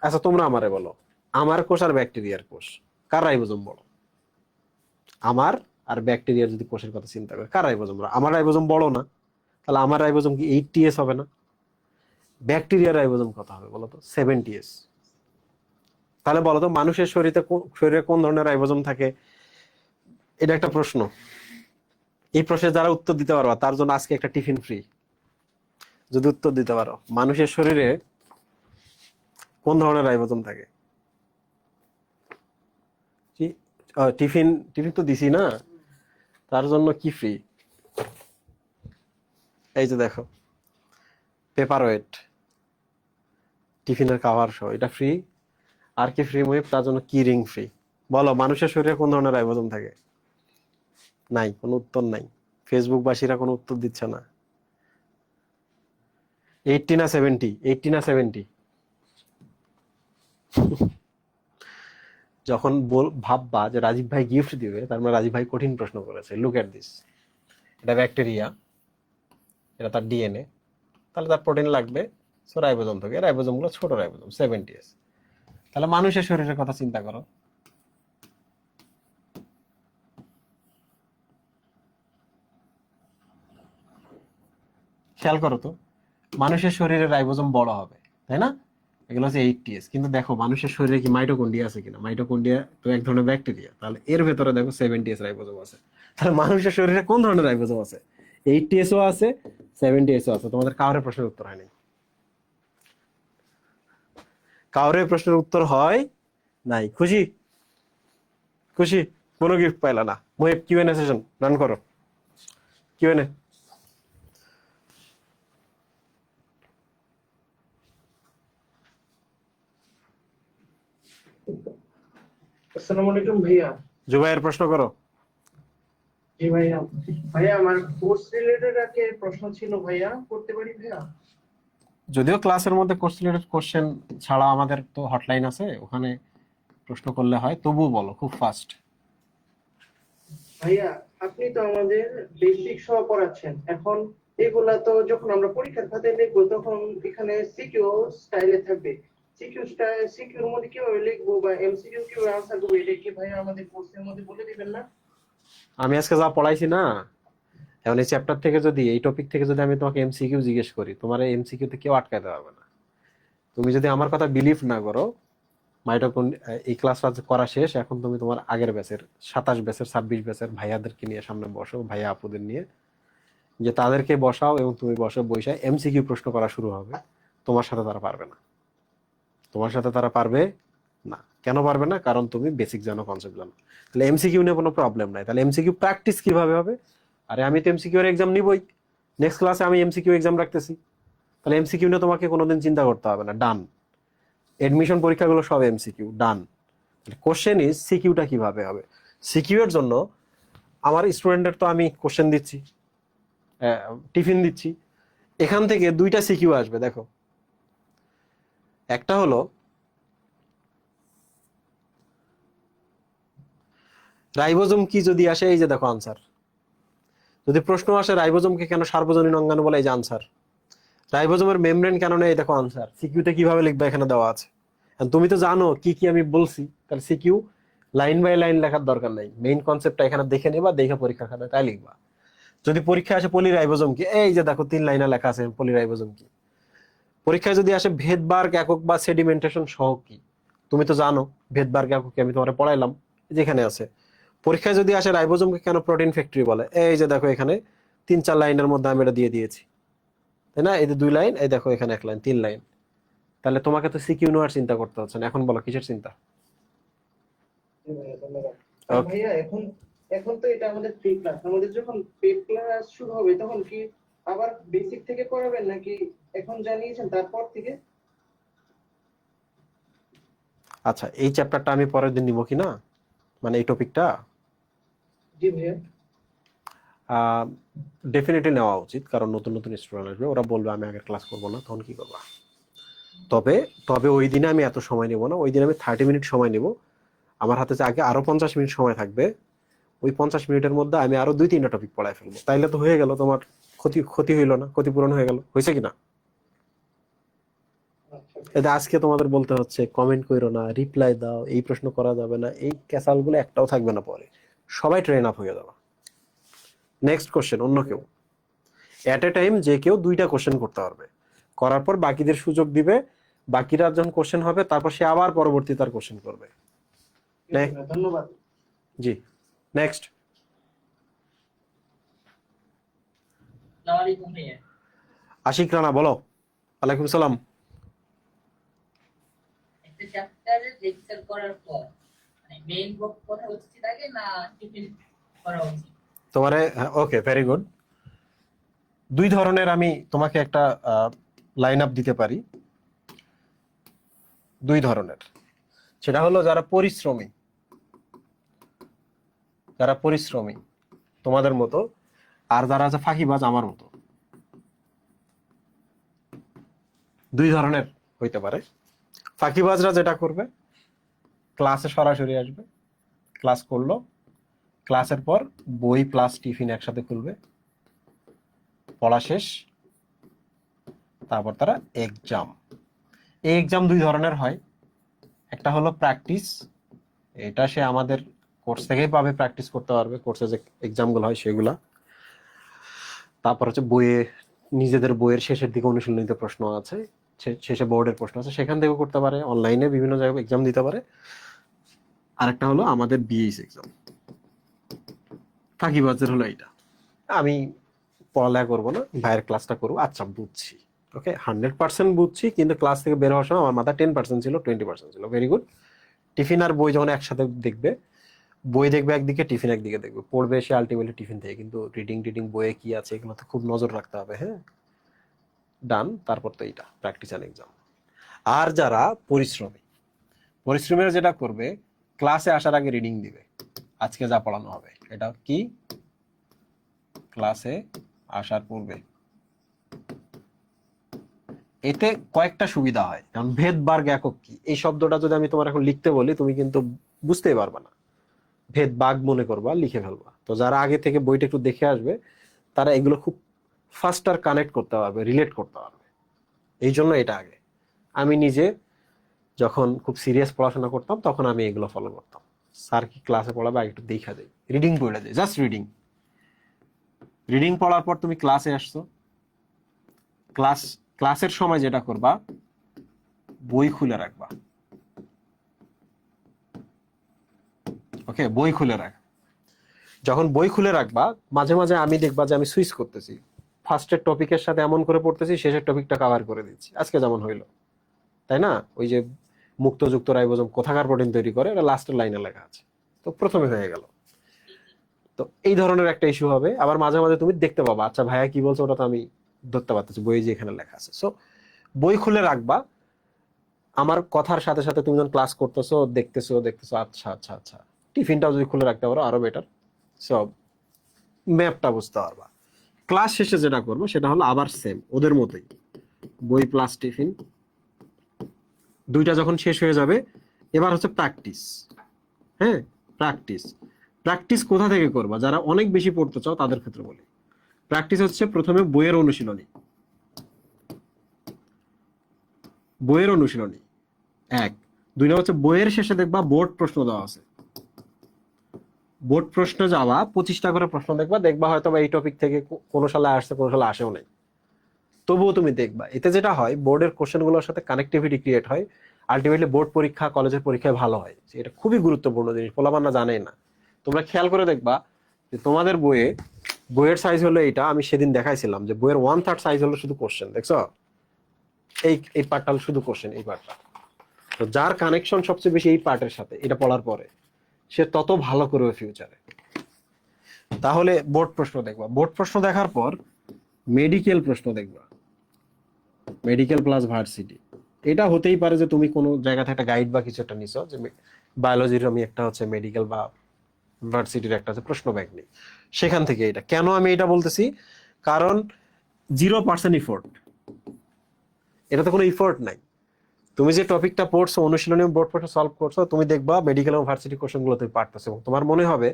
আচ্ছা তোমরা আমারে বলো, আমার কোষ আর ব্যাকটেরিয়ার কোষ, কার রাইবোজোম বড়? আমার আর ব্যাকটেরিয়ার যদি কোষের কথা চিন্তা করে, কার রাইবোজোম বড়? আমার রাইবোজোম বড় না, তাহলে আমার রাইবোজোম কি 80S হবে না? ব্যাকটেরিয়ার রাইবোজোম কত হবে বলো তো? 70S। তাহলে বলো তো মানুষের শরীরে কোন ধরনের রাইবোজোম থাকে? এটা একটা প্রশ্ন। এই প্রশ্নে যারা উত্তর দিতে পারবা তার জন্য আজকে একটা টিফিন ফ্রি। যদি উত্তর দিতে পারো মানুষের শরীরে কোন ধরনের রাইবোজোম থাকে, টিফিন টিফিন তো দিছি না, তার জন্য কি ফ্রি? এই যে দেখো পেপার ওয়েট, টিফিনের কাভার সহ, এটা ফ্রি। আর কি ফ্রি মুহিব? তার জন্য কি রিং ফ্রি। বলো মানুষের শরীরে কোন ধরনের রাইবোজোম থাকে? নাই, কোনো উত্তর নাই। ফেসবুক বাসীরা কোনো উত্তর দিচ্ছে না। 80 না 70? 80 না 70? যখন ভাববা যে রাজীব ভাই গিফট দিবে, তার মানে রাজীব ভাই কঠিন প্রশ্ন করেছে। লুক এট দিস, এটা ব্যাকটেরিয়া, এটা তার ডিএনএ, তাহলে তার প্রোটিন লাগবে। সো রাইবোজোম থেকে, রাইবোজোম গুলো ছোট রাইবোজোম 70S। তাহলে মানুষের শরীরের কথা চিন্তা করো, খেয়াল করো তো, মানুষের শরীরে রাইবোজোম বড় হবে, তাই না? এগুলো হচ্ছে 80S। কিন্তু দেখো মানুষের শরীরে কি মাইটোকন্ড্রিয়া আছে কিনা? মাইটোকন্ড্রিয়া তো এক ধরনের ব্যাকটেরিয়া, তাহলে এর ভেতরে দেখো 70S রাইবোজোম আছে। তাহলে মানুষের শরীরে কোন ধরনের রাইবোজোম আছে? 80Sও আছে, 70Sও আছে। তোমাদের কাউরের প্রশ্নের উত্তর হয় নাই, কাউরের প্রশ্নের উত্তর হয় নাই। খুশি? খুশি? কোনো গিফট পাইলা না। মুহিব কিউএনএ সেশন রান করো, কিউএনএ। আসসালামু আলাইকুম ভাইয়া। জুবাইয়ের প্রশ্ন করো। জি ভাইয়া। ভাইয়া আমার কোর্স রিলেটেড একটা প্রশ্ন ছিল ভাইয়া, করতে পারি ভাইয়া? যদিও ক্লাসের মধ্যে কোর্স রিলেটেড কোশ্চেন ছাড়া আমাদের তো হটলাইন আছে, ওখানে প্রশ্ন করলে হয়, তবুও বলো খুব ফাস্ট। ভাইয়া আপনি তো আমাদের বেসিক সহ পড়াচ্ছেন, এখন এগুলা তো যখন আমরা পরীক্ষার খাতায় লিখবো তখন এখানে সিকিউ স্টাইলে থাকবে। সিকিউর মধ্যে কিভাবে লিখবো বা এমসিকিউ কিভাবে আনসার করবো, এটা কি ভাইয়া আমাদের কোর্সের মধ্যে বলে দিবেন না? আমি আজকে যা পড়াইছি না, এখন এই চ্যাপ্টার থেকে যদি, এই টপিক থেকে যদি আমি তোমাকে এমসিকিউ জিজ্ঞেস করি, তোমার এই এমসিকিউ তে কেউ আটকাতে পারবে না। তুমি যদি আমার কথা বিলিভ না করো, এই ক্লাস করা শেষ, এখন তুমি তোমার আগের ব্যাচের 27 ব্যাচের 26 ব্যাচের ভাইয়াদেরকে নিয়ে সামনে বসো, ভাইয়া আপুদের নিয়ে, যে তাদেরকে বসাও এবং তুমি বসো, বৈশায় এমসিকিউ প্রশ্ন করা শুরু হবে। তোমার সাথে তারা পারবে না, তোমার সাথে তারা পারবে না। কেন পারবে না? কারণ তুমি বেসিক জানো, কনসেপ্ট জানো। তাহলে এমসিকিউ নিয়ে কোনো প্রবলেম নাই। তাহলে এমসিকিউ প্র্যাকটিস কিভাবে হবে? আরে আমি তো এমসিকিউ এর এক্সাম নিবই, নেক্সট ক্লাসে আমি এমসিকিউ এক্সাম রাখতেছি। তাহলে এমসিকিউ নিয়ে তোমাকে কোনোদিন চিন্তা করতে হবে না, ডান। এডমিশন পরীক্ষাগুলো সব এমসিকিউ, ডান। কোশ্চেন ইজ সিকিউটা কিভাবে হবে। সিকিউ এর জন্য আমার স্টুডেন্টের তো আমি কোশ্চেন দিচ্ছি, টিফিন দিচ্ছি, এখান থেকে 2টা সিকিউ আসবে। দেখো একটা হলো রাইবোজোম কি যদি আসে, এই যে দেখো আনসার। যদি প্রশ্ন আসে রাইবোজোমকে কেন সার্বজনীন অঙ্গাণু বলে, এই যে আনসার। রাইবোজোমের মেমব্রেন কেন নেই, দেখো আনসার। সিকিউতে কিভাবে লিখবে এখানে দেওয়া আছে। And তুমি তো জানো কি কি আমি বলছি, তাহলে সিকিউ লাইন বাই লাইন লেখার দরকার নাই, মেইন কনসেপ্টটা এখানে দেখে নেবা, দেখে পরীক্ষা খাতায় তাই লিখবা। যদি পরীক্ষা আসে পলিরাইবোজোম কি, এই যে দেখো 3 লাইনে লেখা আছে পলিরাইবোজোম কি। পরীক্ষায় যদি আসে ভেদবার্গ একক বা সেডিমেন্টেশন সহ কি, তুমি তো জানো ভেদবার্গ একক কি, আমি তোমারে পড়াইলাম, যেখানে আছে। পরীক্ষায় যদি আসে রাইবোজোমকে কেন প্রোটিন ফ্যাক্টরি বলে, এই যে দেখো এখানে 3-4 লাইনের মধ্যে আমি এটা দিয়ে দিয়েছি, তাই না? এই যে 2 লাইন, এই দেখো এখানে 1 লাইন, 3 লাইন। তাহলে তোমাকে তো সিকিউ নেওয়ার চিন্তা করতে হচ্ছে না। এখন বলো কিসের চিন্তা? জি ভাইয়া, ধন্যবাদ। আর ওকে, ভাইয়া এখন এখন তো এটা আমাদের ফ্রি ক্লাস, আমাদের যখন পেড ক্লাস শুরু হবে তখন কি আবার বেসিক থেকে করাবেন নাকি এখন জানিয়েছেন তারপর থেকে? আচ্ছা এই চ্যাপ্টারটা আমি পরের দিন নিব কি না, মানে এই টপিকটা জি ভাইয়া। ডেফিনেটলি নেওয়া উচিত, কারণ নতুন নতুন স্টুডেন্ট আসবে, ওরা বলবে আমি আগের ক্লাস করবো না, তখন কি করবা? তবে তবে ওই দিনে আমি এত সময় নেব না, ওই দিন আমি 30 মিনিট সময় নেব। আমার হাতে যে আগে আরো 50 মিনিট সময় থাকবে, ওই 50 মিনিটের মধ্যে আমি আরো 2-3টা টপিক পড়ায় ফেলবো, তাইলে তো হয়ে গেল, তোমার ক্ষতি ক্ষতি হইলো না, ক্ষতিপূরণ হয়ে গেল, হয়েছে কিনা? আচ্ছা এতে আজকে তোমাদের বলতে হচ্ছে কমেন্ট করো না, রিপ্লাই দাও, এই প্রশ্ন করা যাবে না, এই ক্যাসালগুলো একটাও থাকবে না পরে, সবাই ট্রেন আপ হয়ে যাবে। নেক্সট কোশ্চেন, অন্য কেউ এট এ টাইম যে কেউ 2টা কোশ্চেন করতে পারবে, করার পর বাকিদের সুযোগ দিবে, বাকিরা যখন কোশ্চেন হবে তারপর সে আবার পরবর্তী তার কোশ্চেন করবে। ভাইয়া, ধন্যবাদ। জি, নেক্সট। আসসালামু আলাইকুম ভাইয়া। আশিক রানা, বলো। ওয়ালাইকুম সালাম। একটা চ্যাপ্টারে লেকচার করার পর মানে মেইন কথা উচিত আগে না টিফিন করা উচিত? তোমারে, ওকে, ভেরি গুড। 2 ধরনের আমি তোমাকে একটা লাইন আপ দিতে পারি, 2 ধরনের। সেটা হলো যারা পরিশ্রমী, যারা পরিশ্রমী তোমাদের মতো, আর যারা আছে ফাঁকিবাজ আমার মতো। 2 ধরনের হইতে পারে। ফাঁকিবাজরা যেটা করবে, ক্লাসে সরাসরি আসবে, ক্লাস করলো, ক্লাসের পর বই প্লাস টিফিন একসাথে খুলবে, পড়া শেষ, তারপর তারা এক্সাম। এই এক্সাম 2 ধরনের হয়। একটা হলো প্র্যাকটিস, এটা সে আমাদের কোর্স থেকেই পাবে, প্র্যাকটিস করতে পারবে, কোর্সে যে এক্সামগুলো হয় সেগুলা। তারপর হচ্ছে বইয়ে, নিজেদের বইয়ের শেষের দিকে অনুশীলনীতে প্রশ্ন আছে, শেষে বোর্ডের প্রশ্ন আছে, সেখান থেকেও করতে পারে, অনলাইনে বিভিন্ন জায়গায় এক্সাম দিতে পারে। আরেকটা হলো আমাদের বিএস এক্সাম। ফাঁকিবাজের হলো এইটা, আমি পড়ালেখা করবো না, ভাইয়ের ক্লাসটা করবো, আচ্ছা বুঝছি, ওকে 100% বুঝছি, কিন্তু ক্লাস থেকে বের হওয়ার সময় আমার মাথা 10% ছিল, 20% ছিল, ভেরি গুড। টিফিন আর বই যখন একসাথে দেখবে, বই দেখবে একদিকে, টিফিন একদিকে দেখবে, পড়বে সে আলটিমেটলি টিফিন থেকে, কিন্তু রিডিং টিডিং বইয়ে কি আছে এগুলো তো খুব নজর রাখতে হবে, হ্যাঁ। ডান, তারপর তো এইটা প্র্যাকটিস অ্যান্ড এক্সাম। আর যারা পরিশ্রমী, পরিশ্রমীরা যেটা করবে, ক্লাসে আসার আগে রিডিং দিবে, আজকে যা পড়ানো হবে এটা কি, ক্লাসে আসার পূর্বে। এতে কয়েকটা সুবিধা হয়, কারণ ভেদবার্গ একক কি, এই শব্দটা যদি আমি তোমার এখন লিখতে বলি তুমি কিন্তু বুঝতেই পারবে না, ভেদবাগ মনে করবা, লিখে ফেলবা। তো যারা আগে থেকে বইটা একটু দেখে আসবে, তারা এগুলো খুব ফাস্টার কানেক্ট করতে পারবে, রিলেট করতে পারবে। এই জন্য এটা আগে। আমি নিজে যখন খুব সিরিয়াস পড়াশোনা করতাম তখন আমি এগুলো ফলো করতাম, স্যার কি ক্লাসে পড়াবে আগে একটু দেখা দেয়, রিডিং পড়ে দেয়, জাস্ট রিডিং। রিডিং পড়ার পর তুমি ক্লাসে আসছো, ক্লাসের সময় যেটা করবা, বই খুলে রাখবা, ওকে, বই খুলে রাখ। যখন বই খুলে রাখবা, মাঝে মাঝে আমি দেখবা যে আমি সুইচ করতেছি, ফার্স্টের টপিকের সাথে এমন করে পড়তেছি, শেষের টপিকটা কভার করে দিচ্ছি, আজকে যেমন হইলো, তাই না? ওই যে মুক্তযুক্ত রাইবোজোম কোথাকার প্রোটিন তৈরি করে, এটা লাস্টের লাইনে লেখা আছে, তো প্রথমে হয়ে গেল। তো এই ধরনের একটা ইস্যু হবে। আবার মাঝে মাঝে তুমি দেখতে পাবা, আচ্ছা ভাইয়া কি বলছো, ওটা তো আমি ধরতে পারতেছি, বই যে এখানে লেখা আছে। সো বই খুলে রাখবা, আমার কথার সাথে সাথে তুমি যখন ক্লাস করতেছো দেখতেছো দেখতেছো, আচ্ছা আচ্ছা আচ্ছা, টিফিনটাও যদি খুলে রাখতে পারো আরো বেটার। সব ম্যাপটা বুঝতে পারবা। ক্লাস শেষে যেটা করবো সেটা হলো আবার সেম ওদের মতোই, বই প্লাস টিফিন দুইটা যখন শেষ হয়ে যাবে, এবার হচ্ছে প্র্যাকটিস। হ্যাঁ, প্র্যাকটিস। প্র্যাকটিস কোথা থেকে করবা? যারা অনেক বেশি পড়তে চাও তাদের ক্ষেত্রে বলি, প্র্যাকটিস হচ্ছে প্রথমে বইয়ের অনুশীলনী। বইয়ের অনুশীলনী এক। দুই নম্বর হচ্ছে বইয়ের শেষে দেখবা বোর্ড প্রশ্ন দেওয়া আছে। বোর্ড প্রশ্ন যাওয়া 25টা করে প্রশ্ন দেখবা, দেখবা হয়তো বা এই টপিক থেকে কোনো সালে আসছে, কোনো সালে আসেও নাই, তবুও তুমি দেখবা। এতে যেটা হয়, বোর্ডের কোশ্চেন গুলোর সাথে কানেক্টিভিটি ক্রিয়েট হয়, আলটিমেটলি বোর্ড পরীক্ষা, কলেজের পরীক্ষায় ভালো হয়। এটা খুবই গুরুত্বপূর্ণ জিনিস, পোলাপান্না জানেই না। তোমরা খেয়াল করে দেখবা যে তোমাদের বইয়ে, বইয়ের সাইজ হলো এইটা, আমি সেদিন দেখাইছিলাম যে বইয়ের 1/3 সাইজ হলো শুধু কোশ্চেন, দেখছো? এই এই পার্টটা হলো শুধু কোশ্চেন, এই পার্টটা। তো যার কানেকশন সবচেয়ে বেশি এই পার্টের সাথে, এটা পড়ার পরে সে তত ভালো করবে ফিউচারে। তাহলে বোর্ড প্রশ্ন দেখবা, বোর্ড প্রশ্ন দেখার পর মেডিকেল প্রশ্ন দেখবা, মেডিকেল প্লাস ভার্সিটি। এটা হতেই পারে যে তুমি কোনো জায়গা থেকে একটা গাইড বা কিছু একটা নিছো, যে বায়োলজির আমি একটা হচ্ছে মেডিকেল বা ভার্সিটির একটা হচ্ছে প্রশ্ন ব্যাংক নেই, সেখান থেকে এটা। কেন আমি এটা বলতেছি? কারণ 0% ইফোর্ট, এটাতে কোনো ইফোর্ট নাই। তুমি যে টপিকটা পড়ছো, অনুশীলনী বোর্ড প্রশ্ন সলভ করছো, তুমি দেখবা মেডিকেল এবং ভার্সিটি কোশ্চেন গুলো তুমি পারতেছো, এবং তোমার মনে হবে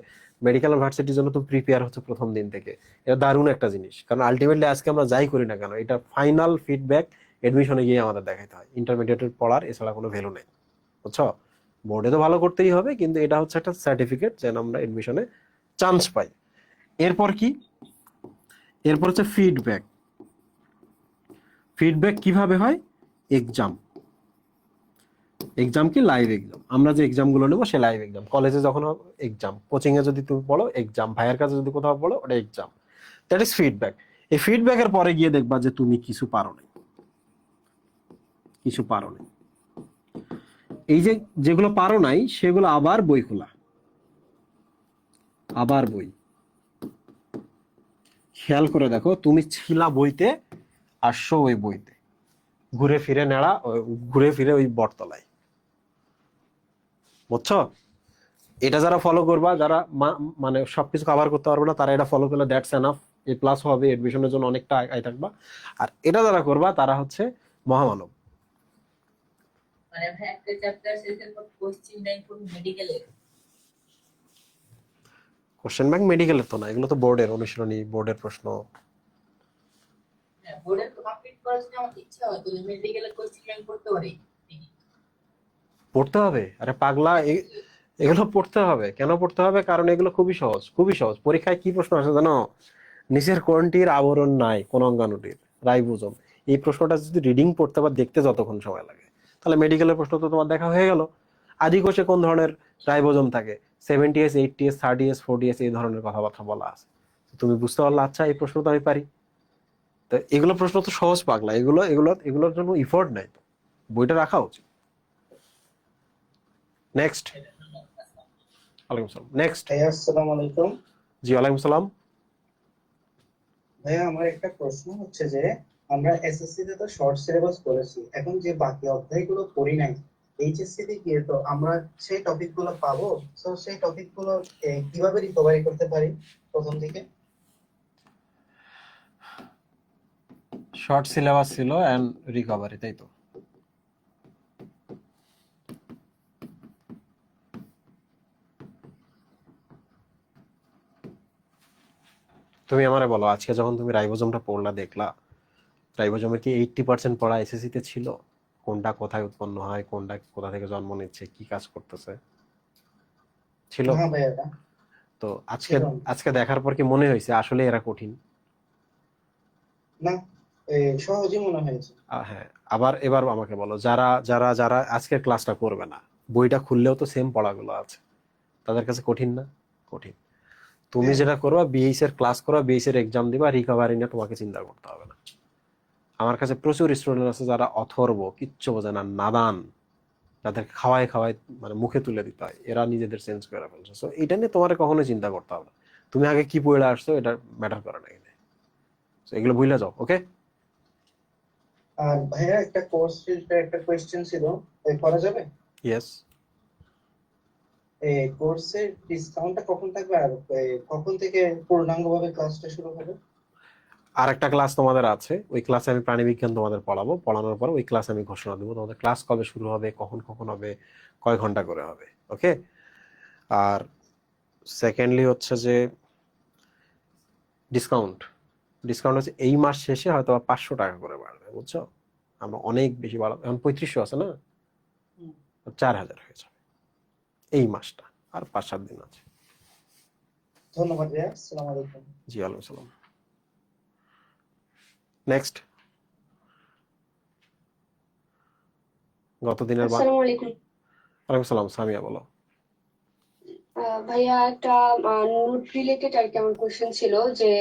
মেডিকেল এবং ভার্সিটির জন্য তুমি প্রিপেয়ার হচ্ছে প্রথম দিন থেকে। এটা দারুণ একটা জিনিস, কারণ আলটিমেটলি আজকে আমরা যাই করি না কেন, এটা ফাইনাল ফিডব্যাক এডমিশনে গিয়ে আমাদের দেখাতে হয়। ইন্টারমিডিয়েটের পড়ার এছাড়া কোনো ভ্যালু নেই, বুঝছো? বোর্ডে তো ভালো করতেই হবে, কিন্তু এটা হচ্ছে একটা সার্টিফিকেট যেন আমরা এডমিশনে চান্স পাই। এরপর কি? এরপর হচ্ছে ফিডব্যাক। ফিডব্যাক কিভাবে হয়? এক্সাম। এক্সাম কি? Live exam. আমরা যে এক্সাম গুলো নেবো সে লাইভ এক্সাম। কলেজে যখন এক্সাম, কোচিং এ যদি তুমি পড়ো এক্সাম, ভাইয়ের কাছে যদি কোথাও পড়ো ওটা এক্সাম। That is feedback. এই ফিডব্যাকের পরে গিয়ে দেখবা যে তুমি কিছু পারো নাই, কিছু পারো নাই। এই যে যেগুলো পারো নাই সেগুলো আবার বই খোলা, আবার বই। খেয়াল করে দেখো, তুমি ছিলা বইতে, আসছো ওই বইতে, ঘুরে ফিরে নেড়া, ঘুরে ফিরে ওই বটতলায়, বুঝছো? এটা যারা ফলো করবা, যারা মানে সবকিছু কভার করতে পারবে না, তারা এটা ফলো করলে দ্যাটস এনাফ, এ প্লাস হবে, এডমিশনের জন্য অনেকটা আগে থাকবা। আর এটা যারা করবা তারা হচ্ছে মহামানব। মানে ভাই একটা চ্যাপ্টার শেষের পর কোশ্চেন ব্যাংক কোন মেডিকেলের? কোশ্চেন ব্যাংক মেডিকেলের তো না, এগুলো তো বোর্ডের অনুশীলনী, বোর্ডের প্রশ্ন। হ্যাঁ, বোর্ডের কমপ্লিট করার যদি আমার ইচ্ছা হয় তাহলে মেডিকেলের কোশ্চেন ব্যাংক করতে পারি। পড়তে হবে? আরে পাগলা, এগুলো পড়তে হবে। কেন পড়তে হবে? কারণ এগুলো খুবই সহজ, খুবই সহজ। পরীক্ষায় কি প্রশ্ন আসে জানো? নিচের কোনটির আবরণ নাই কোন অঙ্গাণুটির? রাইবোজোম। এই প্রশ্নটা যদি রিডিং পড়তে বা দেখতে যতক্ষণ সময় লাগে, তাহলে মেডিকেলের প্রশ্ন তো তোমার দেখা হয়ে গেল। আদি কোষে কোন ধরনের রাইবোজোম থাকে? 70S, 80S, 30S, 40S, এই ধরনের কথাবার্তা বলা আছে। তুমি বুঝতে পারলে আচ্ছা এই প্রশ্ন তো আমি পারি। তো এগুলো প্রশ্ন তো সহজ পাগলা, এগুলোর জন্য ইফোর্ট নাই, তো বইটা রাখা উচিত। নেক্সট। ওয়ালাইকুম আসসালাম। নেক্সট। ভাইয়া আসসালামু আলাইকুম। জি ওয়ালাইকুম সালাম। ভাইয়া আমার একটা প্রশ্ন হচ্ছে যে আমরা এসএসসি তে তো শর্ট সিলেবাস করেছি, এখন যে বাকি অধ্যায়গুলো পড়ি নাই, এইচএসসি তে গিয়ে তো আমরা সেই টপিক গুলো পাবো। তো সেই টপিক গুলো কিভাবে রিকভারি করতে পারি প্রথম দিকে? শর্ট সিলেবাস ছিল এন্ড রিকভারি, তাই তো? তুমি আমারে বলো, আজকে যখন তুমি রাইবোজোমটা পড়লা, দেখলা রাইবোজোমের কি 80% পড়া এসএসসি তে ছিল? কোনটা কোথায় উৎপন্ন হয়, কোনটা কোথা থেকে জন্ম নিচ্ছে, কি কাজ করতেছে, ছিল? না ভাইয়া, তো আজকে, ছিল না। আজকে দেখার পর কি মনে হয়েছে আসলে এরা কঠিন? না, সহজই মনে হয়েছে। হ্যাঁ। আবার এবার আমাকে বলো, যারা যারা যারা আজকের ক্লাসটা করবে না, বইটা খুললেও তো সেম পড়াগুলো আছে, তাদের কাছে কঠিন না? কঠিন। তুমি হ্যাঁ, যেটা করবা, বিএইচ এর ক্লাস করবা, বিএইচ এর এক্সাম দিবা, রিকভারি নিয়ে তোমাকে চিন্তা করতে হবে না। আমার কাছে প্রচুর স্টুডেন্ট আছে যারা অথর্ব, কিচ্ছু বোঝে না, নাদান, যাদের খাওয়ায় খাওয়ায় মানে মুখে তুলে দিতে হয়, এরা নিজেদের চেঞ্জ করে ফেলছে। সো এটা নিয়ে তোমার কখনোই চিন্তা করতে হবে না। তুমি আগে কি পড়ে আসছো এটা ম্যাটার করে না এখানে। So এগুলো ভুলে যাও, ওকে? আর ভাইয়া একটা কোর্স রিলেটেড একটা কোয়েশ্চেন ছিল, করা যাবে? ইয়েস। এই কোর্সের ডিসকাউন্টটা কখন থাকবে, আর কখন থেকে পূর্ণাঙ্গভাবে ক্লাসটা শুরু হবে? আর একটা ক্লাস তোমাদের আছে, ওই ক্লাসে আমি প্রাণীবিজ্ঞান তোমাদের পড়াবো, পড়ানোর পর ওই ক্লাসে আমি ঘোষণা দেবো তোমাদের ক্লাস কবে শুরু হবে, কখন কখন হবে, কয় ঘন্টা করে হবে। ওকে। আর সেকেন্ডলি হচ্ছে যে ডিসকাউন্ট, ডিসকাউন্ট হচ্ছে এই মাস শেষে হয়তো 500 টাকা করে বাড়বে, বুঝছো? আমরা অনেক বেশি বাড়াবো, এখন 3500 আছে না, 4000 হয়ে যাবে এই মাসটা, আর 5-7 দিন আছে। ধন্যবাদ ভাইয়া, আসসালামু আলাইকুম। জি আলাইকুম সালাম। নেক্সট, গত দিনের আসসালামু আলাইকুম। ওয়ালাইকুম সালাম, সামিয়া বলো। ভাইয়া একটা নোট রিলেটেড আর কি আমার কোশ্চেন ছিল যে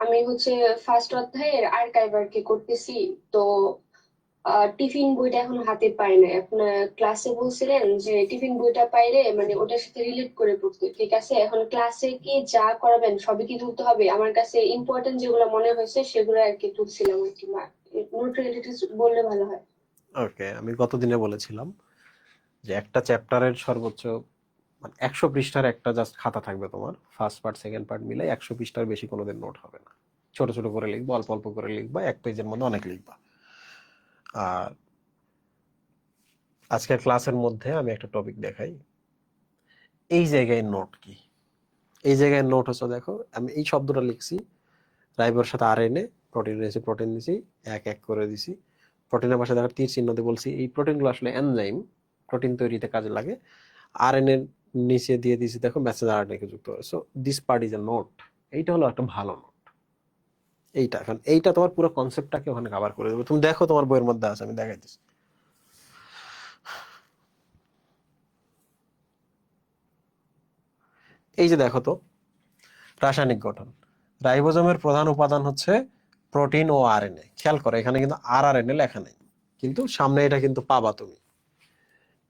আমি হচ্ছে ফার্স্ট অধ্যায়ের আর্কাইভ আর কি করতেছি, তো টিফিন বইটা এখন হাতে পাই না। এখন ক্লাসে বলছিলেন যে টিফিন বইটা পাইলে মানে ওটার সাথে রিলেট করে পড়তে, ঠিক আছে। এখন ক্লাসে কি যা করাবেন সবই কি তুলতে হবে? আমার কাছে ইম্পর্টেন্ট যেগুলো মনে হয়েছে সেগুলো আর কি তুলছিলাম আর কি। নোট রিলেটেড বললে ভালো হয়। ওকে, আমি গত দিনে বলেছিলাম যে একটা চ্যাপ্টারের সর্বোচ্চ মানে 100 পৃষ্ঠার একটা জাস্ট খাতা থাকবে তোমার, ফার্স্ট পার্ট সেকেন্ড পার্ট মিলে 100 পৃষ্ঠার বেশি কোনোদিন নোট হবে না। ছোট ছোট করে লিখবা, অল্প অল্প করে লিখবা, এক পেজের মধ্যে অনেক লিখবা। আর আজকের ক্লাসের মধ্যে আমি একটা টপিক দেখাই, এই জায়গায় নোট কি। এই জায়গায় নোট হচ্ছে, দেখো আমি এই শব্দটা লিখছি, রাইবোর সাথে আরএনএ, প্রোটিন নিয়েছি, প্রোটিন দিছি, এক এক করে দিছি। প্রোটিনের পাশে দেখো তীর চিহ্ন দিয়ে বলছি এই প্রোটিনগুলো আসলে এনজাইম, প্রোটিন তৈরিতে কাজে লাগে। আরএনএ নিচে দিয়ে দিছি, দেখো মেসেঞ্জার আরএনএ কে যুক্ত করে। So this part is a note. এইটা হলো একটা ভালো নোট। এইটা এখন এইটা তোমার পুরো কনসেপ্টটাকে ওখানে কভার করে দেবে। তুমি দেখো তোমার বইয়ের মধ্যে আছে, আমি দেখাইতেছি। এই যে দেখো তো, রাসায়নিক গঠন, রাইবোজোমের প্রধান উপাদান হচ্ছে প্রোটিন ও আরএনএ। খেয়াল করো এখানে কিন্তু আরএনএ লেখা নেই, কিন্তু সামনে এটা কিন্তু পাবা তুমি।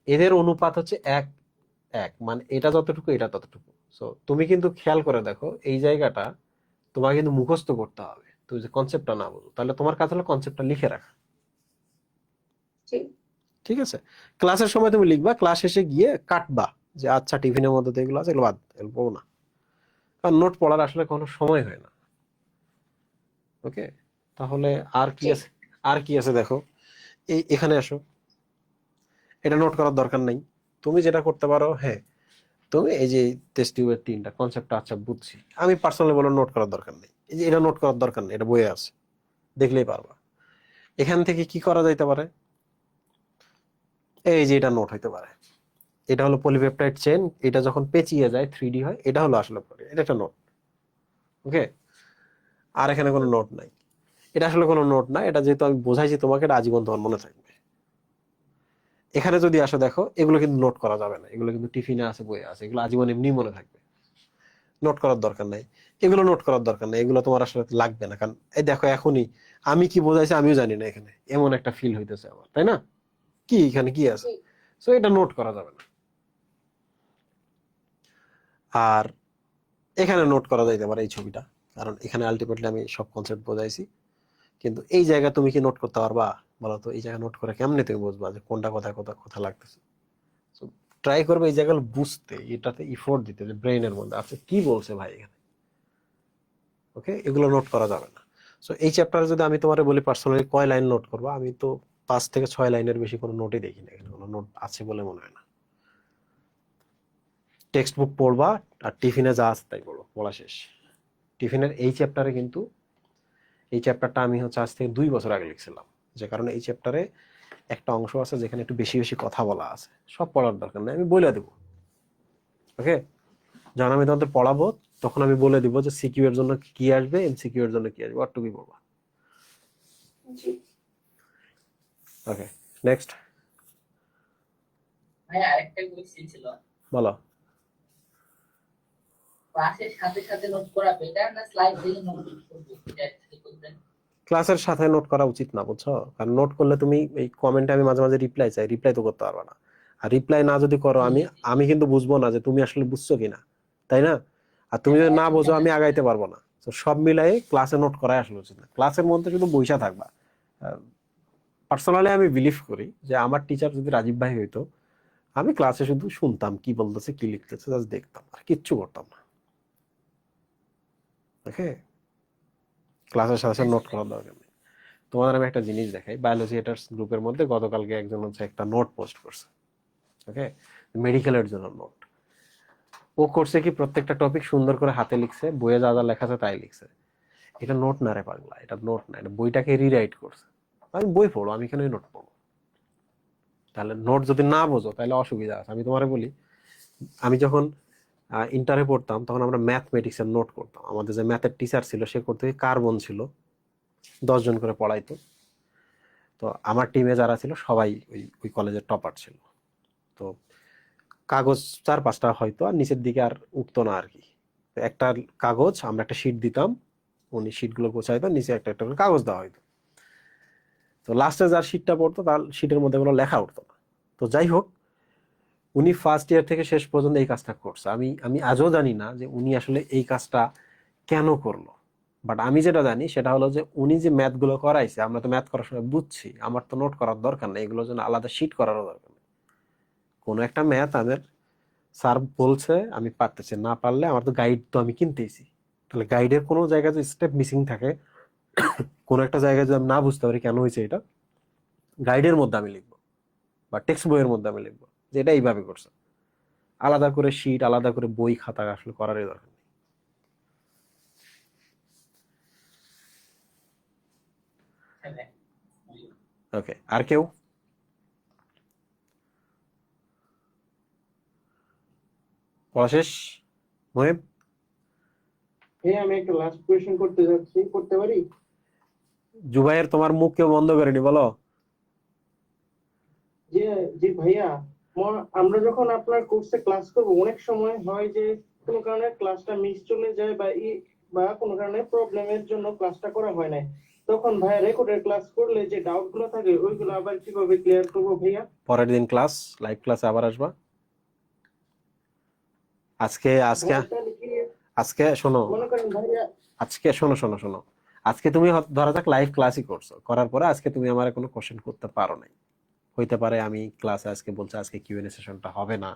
এদের অনুপাত হচ্ছে 1:1, মানে এটা যতটুকু এটা ততটুকু। সো তুমি কিন্তু খেয়াল করে দেখো এই জায়গাটা তোমাকে কিন্তু মুখস্থ করতে হবে। তুমি যে কনসেপ্টটা না বুঝো, তাহলে তোমার কাজ হলো কনসেপ্টটা লিখে রাখা। ঠিক। ঠিক আছে, ক্লাসের সময় তুমি লিখবা, ক্লাস শেষে গিয়ে কাটবা যে আচ্ছা টিফিনের মধ্যে তো এগুলো আছে, এগুলো বাদ, এগুলো পড়বো না। কারণ নোট পড়ার আসলে কোনো সময় হয় না। ওকে, তাহলে আর কি ঠিক। আছে, আর কি আছে দেখো, এই এখানে আসো। এটা নোট করার দরকার নাই। তুমি যেটা করতে পারো, হ্যাঁ তুমি এই যে টেস্ট টিউবের 3টা কনসেপ্ট আচ্ছা বুঝছি, আমি পার্সোনালি বলো নোট করার দরকার নেই, এই যে এটা নোট করার দরকার নেই, এটা বইয়ে আছে, দেখলেই পারবা। এখান থেকে কি করা যাইতে পারে, এই যে এটা নোট হইতে পারে। এটা হলো পলিপেপটাইড চেন, এটা যখন পেঁচিয়ে যায় 3D হয়, এটা হলো আসলে এটা একটা নোট। ওকে, আর এখানে কোনো নোট নাই, এটা আসলে কোনো নোট না, এটা যেহেতু আমি বোঝাইছি তোমাকে, এটা আজীবন তোমার মনে থাকবে। এখানে যদি আসো দেখো, এগুলো কিন্তু নোট করা যাবে না, এগুলো কিন্তু টিফিনে আছে, বইয়ে আছে, এগুলো আজীবন এমনি মনে থাকবে, নোট করার দরকার নাই। এগুলো নোট করার দরকার নাই, এগুলো তোমার আসলে লাগবে না। কারণ এই দেখো এখনই আমি কি বোঝাইছি আমিও জানি না, এখানে এমন একটা ফিল হইতেছে আমার, তাই না? কি এখানে কি আছে, ঠিক। সো এটা নোট করা যাবে না। আর এখানে নোট করা যাইতে পারে এই ছবিটা, কারণ এখানে আলটিমেটলি আমি সব কনসেপ্ট বোঝাইছি। কিন্তু এই জায়গা তুমি কি নোট করতে পারবা বলো তো? এই জায়গা নোট করে কেমনে তুমি বুঝবা যে কোনটা কোথায় কোথায় কথা লাগতেছে? ট্রাই করবে এই জায়গাগুলো বুঝতে, এটাতে ইফোর্ট দিতে, যে ব্রেইনের মধ্যে আছে কি বলছে ভাই এখানে। ওকে, এগুলো নোট করা যাবে না। সো এই চ্যাপ্টারে যদি আমি তোমারে বলি পার্সোনালি কয় লাইন নোট করবা, আমি তো 5 থেকে 6 লাইনের বেশি কোনো নোটই দেখি না, এখানে কোনো নোট আছে বলে মনে হয় না। টেক্সট বুক পড়বা, আর টিফিনে যা আছে তাই পড়ো, পড়া শেষ। টিফিনের এই চ্যাপ্টারে কিন্তু, এই চ্যাপ্টারটা আমি হচ্ছে আজ থেকে 2 বছর আগে লিখছিলাম, যে কারণে এই চ্যাপ্টারে একটা অংশ আছে যেখানে একটু বেশি বেশি কথা বলা আছে, সব পড়ার দরকার নেই, আমি বলে দেবো। ওকে, যখন আমি তোমাদের পড়াবো তখন আমি বলে দিব যে সিকিউ এর জন্য কি আসবে, এমসিকিউ এর জন্য কি আসবে, আর টুবি পড়বা। জি। ওকে, নেক্সট ভাই আরেকটা কোয়েশ্চেন ছিল, বলো। ক্লাসের সাথে সাথে নোট করা বেটার না স্লাইড দেখে নোট করবো, এটা একটু বলবেন? ক্লাসের সাথে নোট করা উচিত না, বুঝছো? কারণ নোট করলে তুমি এই কমেন্টে আমি মাঝে মাঝে রিপ্লাই চাই, রিপ্লাই তো করতে পারবে না। আর রিপ্লাই না যদি করো, আমি আমি কিন্তু বুঝবো না যে তুমি আসলে বুঝছো কিনা, তাই না? আর তুমি যদি না বোঝো, আমি আগাইতে পারবো না। তো সব মিলাই ক্লাসে নোট করাই আসলে উচিত না, ক্লাসের মধ্যে শুধু বইসা থাকবা। পার্সোনালি আমি বিলিভ করি যে আমার টিচার যদি রাজীব ভাই হইতো, আমি ক্লাসে শুধু শুনতাম কি বলতেছে কি লিখতেছে, জাস্ট দেখতাম, আর কিচ্ছু করতাম না। ওকে, ক্লাসের সাথে সাথে নোট করার দরকার নেই। তোমাদের আমি একটা জিনিস দেখাই, বায়োলজি এটার গ্রুপের মধ্যে গতকালকে একজন হচ্ছে একটা নোট পোস্ট করছে, ওকে, মেডিকেলের জন্য নোট। ও করছে কি, প্রত্যেকটা টপিক সুন্দর করে হাতে লিখছে, বইয়ে যা যা লেখা আছে তাই লিখছে। এটা নোট না রে পাগলা, এটা নোট না, এটা বইটাকে রিরাইট করছে। আমি বই পড়ো, আমি কেন নোট পড়বো? তাহলে নোট যদি না বোঝো তাহলে অসুবিধা আছে। আমি তোমারে বলি, আমি যখন ইন্টারে পড়তাম তখন আমরা ম্যাথমেটিক্স এর নোট করতাম। আমাদের যে ম্যাথের টিচার ছিল সে করতে কার্বন ছিল, 10 জন করে পড়াইতো। তো আমার টিমে যারা ছিল সবাই ওই ওই কলেজের টপার ছিল। তো কাগজ 4-5টা হয়তো, আর নিচের দিকে আর উঠতো না আর কি। তো একটা কাগজ আমরা একটা শিট দিতাম, উনি শিটগুলো গোছাইতো, নিচে একটা একটা করে কাগজ দেওয়া হয়তো। তো লাস্টে যার শিটটা পড়তো তার শিটের মধ্যে কোনো লেখা উঠতো না। তো যাই হোক, উনি ফার্স্ট ইয়ার থেকে শেষ পর্যন্ত এই কাজটা করছে। আমি আমি আজও জানি না যে উনি আসলে এই কাজটা কেন করলো। বাট আমি যেটা জানি সেটা হলো যে উনি যে ম্যাথ গুলো করাইছে, আমরা তো ম্যাথ করার সময় বুঝছি, আমার তো নোট করার দরকার নেই, এগুলোর জন্য আলাদা শিট করারও দরকার নেই। কোনো একটা ম্যাথ আমাদের স্যার বলছে, আমি পারতেছি, না পারলে আমার তো গাইড তো আমি কিনতেইছি। তাহলে গাইডের কোনো জায়গায় যদি স্টেপ মিসিং থাকে, কোনো একটা জায়গায় যদি আমি না বুঝতে পারি কেন হয়েছে এটা, গাইডের মধ্যে আমি লিখবো বা টেক্সট বইয়ের মধ্যে আমি লিখবো যে এটা এইভাবে করছে। আলাদা করে শিট, আলাদা করে বই খাতা আসলে করারই দরকার নেই। হ্যাঁ, ওকে, আর কেউ? পড়া শেষ? মহিব? হ্যাঁ, আমি একটা লাস্ট কোয়েশ্চেন করতে যাচ্ছি, করতে পারি? জুবাইর, তোমার মুখ কেউ বন্ধ করেনি, বলো। যে যে ভাইয়া, আমরা যখন আপনার কোর্সে ক্লাস করব, অনেক সময় হয় যে কোনো কারণে ক্লাসটা মিস চলে যায় বা কোনো কারণে প্রবলেমের জন্য ক্লাসটা করা হয় না। তখন ভাইয়া রেকর্ডের ক্লাস করলে যে ডাউট গুলো থাকে ওইগুলো আবার কিভাবে ক্লিয়ার করবো ভাইয়া? পরের দিন ক্লাস, লাইভ ক্লাসে আবার আসবা। আজকে আজকে ভাইয়া তাহলে কি, আজকে শোনো, মনে করেন ভাইয়া, আজকে শোনো শোনো শোনো, আজকে তুমি ধরা যাক লাইভ ক্লাসই করছো, করার পরে আজকে তুমি আমার কোনো কোশ্চেন করতে পারো নাই। হইতে পারে আমি ক্লাসে আজকে বলছি আজকে কিউএনএ সেশনটা হবে না,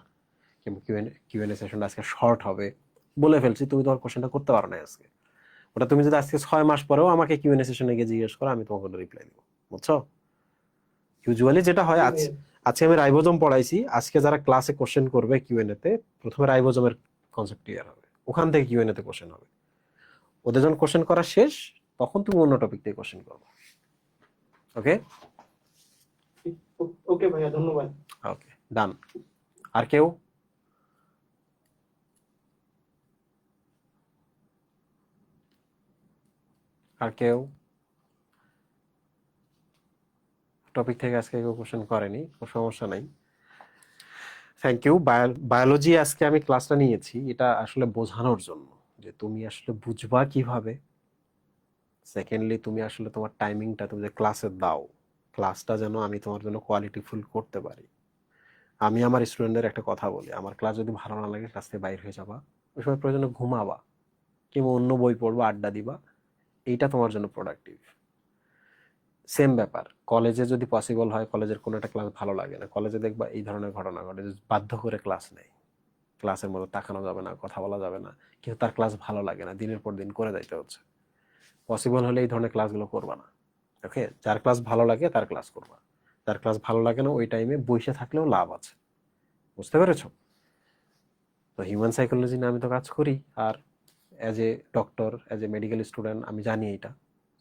কিংবা কিউএনএ সেশনটা আজকে শর্ট হবে, বলে ফেলছি, তুমি তোমার কোশ্চেনটা করতে পারো না আজকে। ওটা তুমি যদি আজকে 6 মাস পরেও আমাকে কিউএনএ সেশনে গিয়ে জিজ্ঞেস করো, আমি তোমাকে রিপ্লাই দিব, বুঝছো? ইউজুয়ালি যেটা হয়, জি আজ ভাইয়া। আজকে আমি রাইবোজোম পড়াইছি, আজকে যারা ক্লাসে কোশ্চেন করবে কিউএনএ তে, প্রথমে রাইবোজোমের কনসেপ্ট ক্লিয়ার হবে, ওখান থেকে কিউএনএ তে কোশ্চেন হবে। ওদের যখন কোশ্চেন করা শেষ, তখন তুমি অন্য টপিক থেকে কোশ্চেন করবে। ওকে? ওকে ভাইয়া, ধন্যবাদ। ওকে, ডান। আর কেউ? আর কেউ টপিক থেকে আজকে কেউ কোশ্চেন করেনি, কোনো সমস্যা নাই। Thank you. বায়োলজি আজকে আমি ক্লাসটা নিয়েছি এটা আসলে বোঝানোর জন্য যে তুমি আসলে বুঝবা কিভাবে। সেকেন্ডলি, তুমি আসলে তোমার টাইমিংটা তুমি যে ক্লাসে দাও, ক্লাসটা যেন আমি তোমার জন্য কোয়ালিটিফুল করতে পারি। আমি আমার স্টুডেন্টদের একটা কথা বলি, আমার ক্লাস যদি ভালো না লাগে ক্লাস থেকে বাইর হয়ে যাবা, ওই সময় প্রয়োজনে ঘুমাবা কিংবা অন্য বই পড়বা, আড্ডা দিবা, এইটা তোমার জন্য প্রোডাক্টিভ। সেম ব্যাপার কলেজে, যদি পসিবল হয় কলেজের কোনো একটা ক্লাস ভালো লাগে না, কলেজে দেখবা এই ধরনের ঘটনা ঘটে যে বাধ্য করে ক্লাস নেই, ক্লাসের মধ্যে তাকানো যাবে না, কথা বলা যাবে না, কিন্তু তার ক্লাস ভালো লাগে না, দিনের পর দিন করে যাইতে হচ্ছে। পসিবল হলে এই ধরনের ক্লাসগুলো করবা না। ওকে, যার ক্লাস ভালো লাগে তার ক্লাস করবা, যার ক্লাস ভালো লাগে না ওই টাইমে বসে থাকলেও লাভ আছে। বুঝতে পেরেছো? তো হিউম্যান সাইকোলজি নিয়ে আমি তো কাজ করি, আর as a doctor, as a medical student আমি জানি এটা।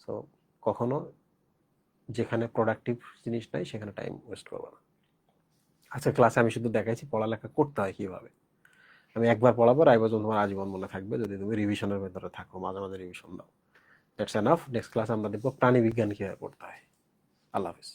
সো কখনো যেখানে প্রোডাক্টিভ জিনিস নাই সেখানে টাইম ওয়েস্ট করবো না। আচ্ছা, ক্লাসে আমি শুধু দেখাইছি পড়ালেখা করতে হয় কিভাবে। আমি একবার পড়াবো, রাইবোজোম তোমার আজীবন মনে থাকবে যদি তুমি রিভিশনের ভেতরে থাকো, মাঝে মাঝে রিভিশন দাও। That's enough. নেক্সট ক্লাসে আমরা দেখবো প্রাণী বিজ্ঞান কিভাবে পড়তে হয়। আল্লাহ হাফিজ।